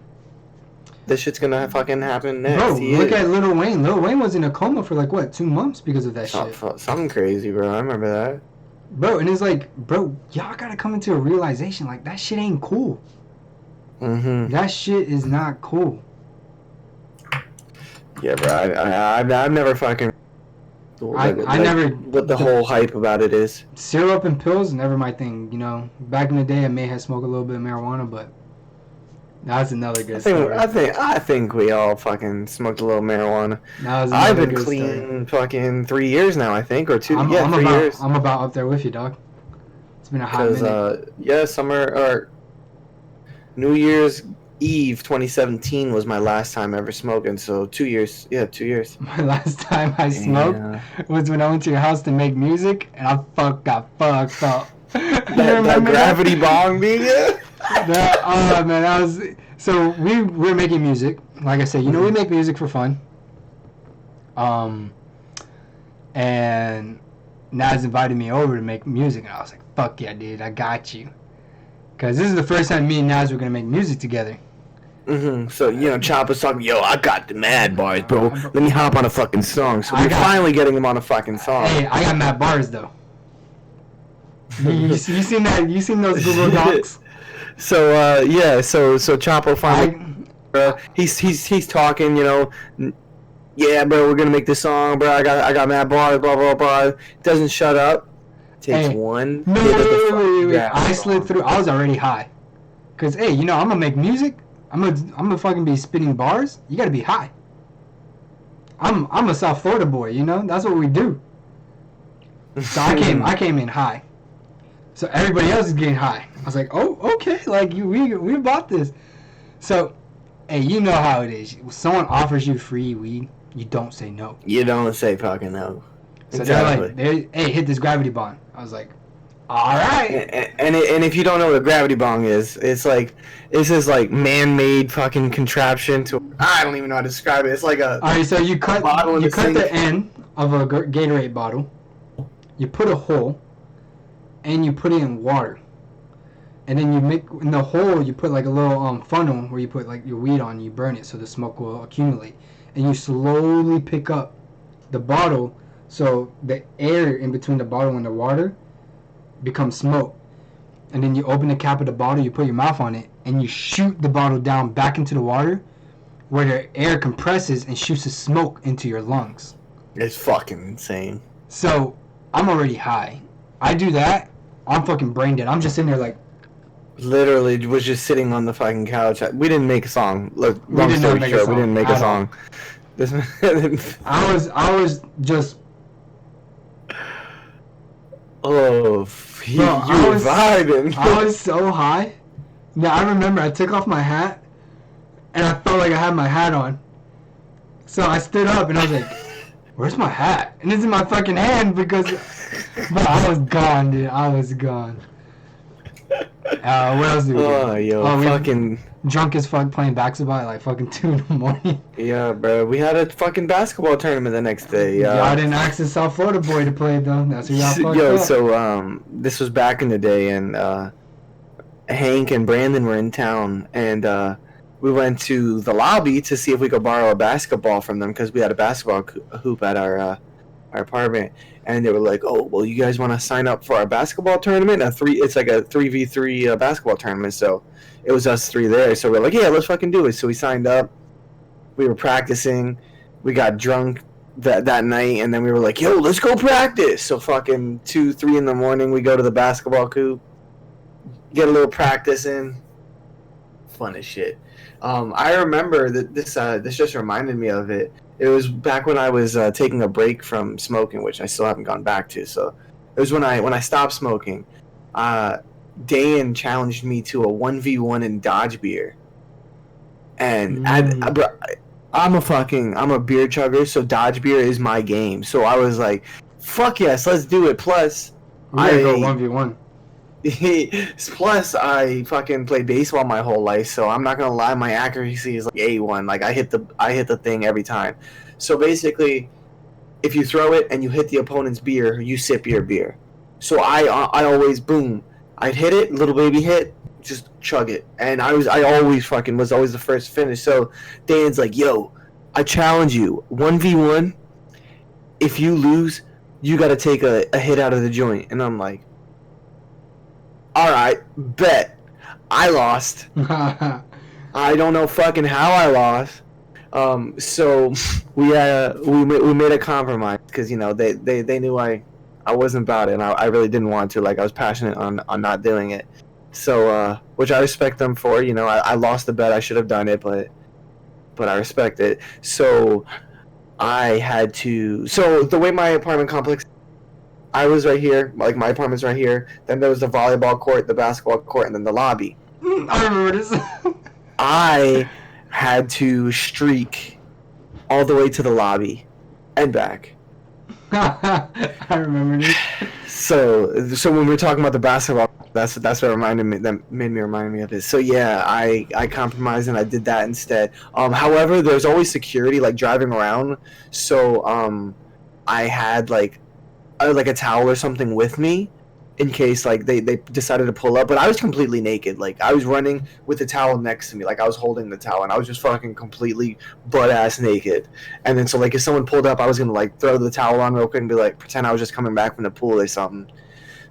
[SPEAKER 1] This shit's gonna fucking happen next.
[SPEAKER 2] Bro, look at Lil Wayne. Lil Wayne was in a coma for like what, 2 months because of that shit.
[SPEAKER 1] Something crazy, bro. I remember that.
[SPEAKER 2] Bro, and it's like, bro, y'all gotta come into a realization, like, that shit ain't cool. That shit is not cool.
[SPEAKER 1] Yeah, bro. I've never fucking.
[SPEAKER 2] I never.
[SPEAKER 1] What the whole hype about it is.
[SPEAKER 2] Syrup and pills, never my thing. Back in the day, I may have smoked a little bit of marijuana, but that's another good story.
[SPEAKER 1] I think we all fucking smoked a little marijuana. I've been clean fucking 3 years now, I think, or 2. 3 years.
[SPEAKER 2] I'm about up there with you, dog. It's been a hot minute.
[SPEAKER 1] Summer or New Year's Eve 2017 was my last time ever smoking. So 2 years. Yeah, 2 years.
[SPEAKER 2] My last time I smoked was when I went to your house to make music, and I got fucked up.
[SPEAKER 1] that gravity bong being it.
[SPEAKER 2] Oh man, that was. So we're making music. Like I said, we make music for fun. And Naz invited me over to make music, and I was like, "Fuck yeah, dude, I got you." Because this is the first time me and Naz were gonna make music together.
[SPEAKER 1] So, Chop was talking, yo, I got the mad bars, bro. Let me hop on a fucking song. So we're finally getting him on a fucking song.
[SPEAKER 2] Hey, I got mad bars, though. you seen that? You seen those Google Docs?
[SPEAKER 1] So, so Chapo finally, he's talking, yeah, bro, we're gonna make this song, bro. I got mad bars, blah, blah, blah. Doesn't shut up. Takes one.
[SPEAKER 2] No, wait. I slid through. I was already high. Cause, hey, I'm gonna make music. I'm gonna fucking be spitting bars. You gotta be high. I'm a South Florida boy, That's what we do. So I came in high. So everybody else is getting high. I was like, oh, okay, like we bought this. So, hey, you know how it is. When someone offers you free weed, you don't say no.
[SPEAKER 1] You don't say fucking no.
[SPEAKER 2] So exactly. They're like, hey, hit this gravity bong. I was like, all right.
[SPEAKER 1] And if you don't know what a gravity bong is, it's this like man-made fucking contraption to. I don't even know how to describe it. It's like a.
[SPEAKER 2] All right, so you cut the end of a Gatorade bottle, you put a hole, and you put it in water, and then you make in the hole you put like a little funnel where you put like your weed on, you burn it so the smoke will accumulate, and you slowly pick up the bottle. So the air in between the bottle and the water becomes smoke. And then you open the cap of the bottle, you put your mouth on it, and you shoot the bottle down back into the water where the air compresses and shoots the smoke into your lungs.
[SPEAKER 1] It's fucking insane.
[SPEAKER 2] So I'm already high. I do that, I'm fucking brain dead. I'm just sitting there like...
[SPEAKER 1] Literally was just sitting on the fucking couch. We didn't make a song. Look, long story short, we didn't make a song.
[SPEAKER 2] I was just...
[SPEAKER 1] Oh, you were vibing.
[SPEAKER 2] I was so high. Yeah, I remember I took off my hat, and I felt like I had my hat on. So I stood up, and I was like, where's my hat? And it's in my fucking hand because... But I was gone, dude. I was gone. What else did we do?
[SPEAKER 1] Oh, yo, fucking...
[SPEAKER 2] Drunk as fuck playing basketball at like fucking 2 in the morning.
[SPEAKER 1] Yeah, bro. We had a fucking basketball tournament the next day.
[SPEAKER 2] Y'all didn't ask the South Florida boy to play though. That's who y'all fucked
[SPEAKER 1] up.
[SPEAKER 2] So
[SPEAKER 1] this was back in the day, and Hank and Brandon were in town, and we went to the lobby to see if we could borrow a basketball from them because we had a basketball hoop at our apartment. And they were like, "Oh, well, you guys want to sign up for our basketball tournament? It's like a 3v3 basketball tournament." So it was us 3 there. So we're like, "Yeah, let's fucking do it." So we signed up. We were practicing. We got drunk that night, and then we were like, "Yo, let's go practice." So fucking 2, 3 in the morning, we go to the basketball coop, get a little practice in. Fun as shit. I remember that this just reminded me of it. It was back when I was taking a break from smoking, which I still haven't gone back to. So it was when I stopped smoking. Dayan challenged me to a 1v1 in Dodge beer. And I'm a beer chugger, so Dodge beer is my game. So I was like, fuck yes, let's do it. Plus,
[SPEAKER 2] We gotta go 1v1.
[SPEAKER 1] Plus, I fucking played baseball my whole life, so I'm not gonna lie, my accuracy is like A1. Like I hit the thing every time. So basically, if you throw it and you hit the opponent's beer, you sip your beer. So I always boom, I'd hit it, little baby hit, just chug it, and I always fucking was always the first to finish. So Dan's like, yo, I challenge you 1v1. If you lose, you gotta take a hit out of the joint, and I'm like, all right, bet. I lost. I don't know fucking how I lost. So we made a compromise because they knew I wasn't about it, and I really didn't want to. Like I was passionate on not doing it. So which I respect them for. I lost the bet. I should have done it, but I respect it. So I had to. So the way my apartment complex. I was right here, like my apartment's right here. Then there was the volleyball court, the basketball court, and then the lobby.
[SPEAKER 2] I remember this.
[SPEAKER 1] I had to streak all the way to the lobby and back.
[SPEAKER 2] I remember this.
[SPEAKER 1] So when we were talking about the basketball, that's what made me remind me of it. So yeah, I compromised and I did that instead. However, there's always security like driving around, so I had like a towel or something with me in case like they decided to pull up, but I was completely naked. Like I was running with the towel next to me, like I was holding the towel, and I was just fucking completely butt ass naked. And then so like if someone pulled up, I was gonna like throw the towel on real quick and be like pretend I was just coming back from the pool or something.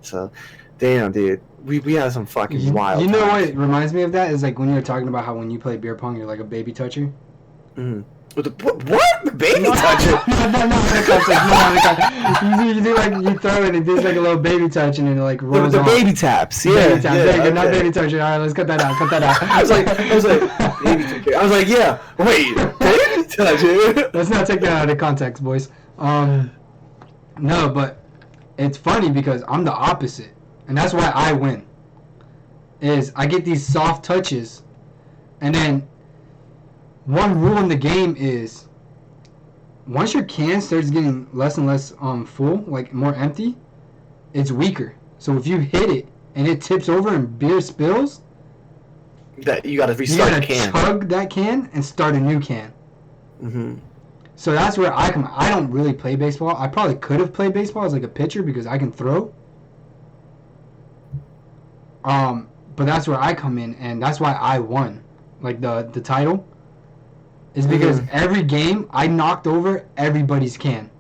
[SPEAKER 1] So damn, dude, we had some fucking wild
[SPEAKER 2] You know
[SPEAKER 1] times.
[SPEAKER 2] what reminds me of that is like when you were talking about how when you play beer pong you're like a baby toucher.
[SPEAKER 1] What? The baby toucher?
[SPEAKER 2] No, you do like you throw it and it does like a little baby touch and it like rolls
[SPEAKER 1] The
[SPEAKER 2] off.
[SPEAKER 1] baby taps, yeah.
[SPEAKER 2] Baby taps. There you go,
[SPEAKER 1] Okay.
[SPEAKER 2] not baby toucher. All right, let's cut that out.
[SPEAKER 1] I was like, baby toucher. I was like, yeah. Wait, baby toucher.
[SPEAKER 2] Let's not take that out of context, boys. No, but it's funny because I'm the opposite, and that's why I win. Is I get these soft touches, and then one rule in the game is once your can starts getting less and less full, like more empty, it's weaker. So if you hit it and it tips over and beer spills,
[SPEAKER 1] That you gotta
[SPEAKER 2] you
[SPEAKER 1] restart
[SPEAKER 2] gotta
[SPEAKER 1] the can.
[SPEAKER 2] chug that can and start a new can.
[SPEAKER 1] Mm-hmm.
[SPEAKER 2] So that's where I come. I don't really play baseball. I probably could have played baseball as like a pitcher because I can throw. But that's where I come in, and that's why I won, like the title, is because every game I knocked over everybody's can.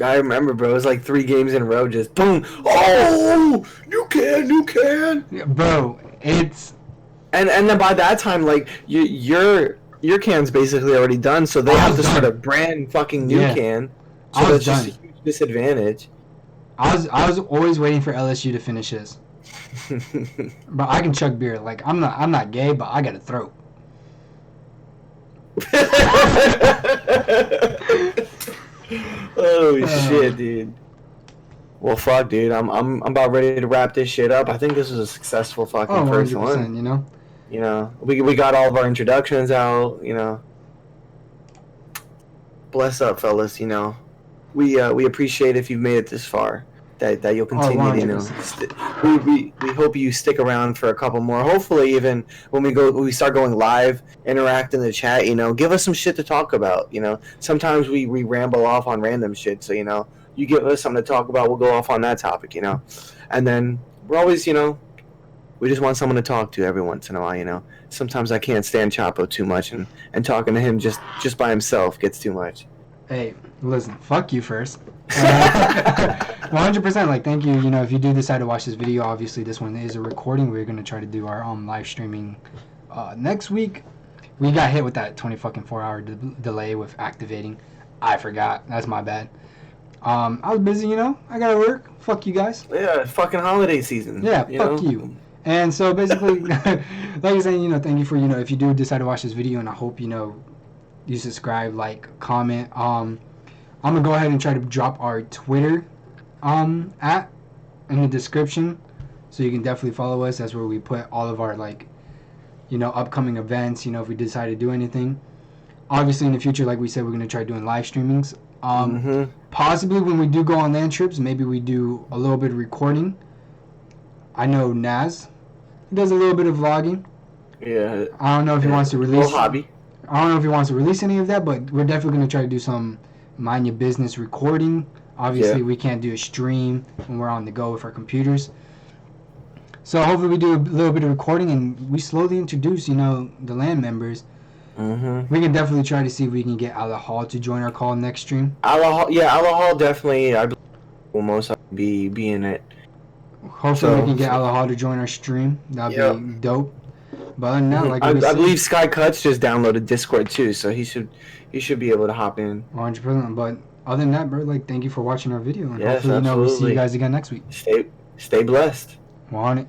[SPEAKER 1] I remember, bro. It was like 3 games in a row, just boom. Oh, new can.
[SPEAKER 2] Yeah, bro, it's
[SPEAKER 1] And then by that time, like your can's basically already done, so they have to start a brand fucking new can. So
[SPEAKER 2] I was
[SPEAKER 1] that's just
[SPEAKER 2] done.
[SPEAKER 1] a huge disadvantage.
[SPEAKER 2] I was always waiting for LSU to finish his. But I can chug beer. Like I'm not gay, but I got a throat.
[SPEAKER 1] Oh shit, dude. Well, fuck, dude. I'm about ready to wrap this shit up. I think this was a successful fucking first
[SPEAKER 2] 100%,
[SPEAKER 1] one.
[SPEAKER 2] you know.
[SPEAKER 1] You know, we got all of our introductions out. You know, bless up, fellas. You know, we appreciate if you've made it this far. That you'll continue. You know,
[SPEAKER 2] 100%.
[SPEAKER 1] we hope you stick around for a couple more. Hopefully, even when we start going live, interact in the chat. You know, give us some shit to talk about. You know, sometimes we ramble off on random shit. So you know, you give us something to talk about, we'll go off on that topic. You know, and then we're always, you know, we just want someone to talk to every once in a while. You know, sometimes I can't stand Chapo too much, and talking to him just by himself gets too much.
[SPEAKER 2] Hey, listen, fuck you first. 100%. Like, thank you. You know, if you do decide to watch this video, obviously this one is a recording. We're gonna try to do our live streaming next week. We got hit with that 24-hour delay with activating. I forgot. That's my bad. I was busy. You know, I gotta work. Fuck you guys.
[SPEAKER 1] Yeah, fucking holiday season.
[SPEAKER 2] Yeah, fuck you. And so basically, like I said, you know, thank you for, you know, if you do decide to watch this video, and I hope, you know, you subscribe, like, comment. I'm gonna go ahead and try to drop our Twitter at in the description, so you can definitely follow us. That's where we put all of our like upcoming events, if we decide to do anything. Obviously, in the future, like we said, we're going to try doing live streamings. Possibly when we do go on land trips, maybe we do a little bit of recording. I know Naz does a little bit of vlogging.
[SPEAKER 1] Yeah.
[SPEAKER 2] I don't know if he wants to release.
[SPEAKER 1] Little hobby.
[SPEAKER 2] I don't know if he wants to release any of that, but we're definitely going to try to do some mind your business recording. Obviously, we can't do a stream when we're on the go with our computers. So hopefully we do a little bit of recording and we slowly introduce, the land members. We can definitely try to see if we can get Allah Hall to join our call next stream.
[SPEAKER 1] Allah Hall definitely, I believe, will most likely be in it.
[SPEAKER 2] Hopefully we can get Allah Hall to join our stream. That'd be dope. But other than that, like
[SPEAKER 1] I believe Sky Cuts just downloaded Discord too, so he should be able to hop in.
[SPEAKER 2] 100%. But other than that, bro, thank you for watching our video, and
[SPEAKER 1] yes,
[SPEAKER 2] hopefully
[SPEAKER 1] absolutely.
[SPEAKER 2] we'll see you guys again next week.
[SPEAKER 1] Stay blessed.
[SPEAKER 2] On it.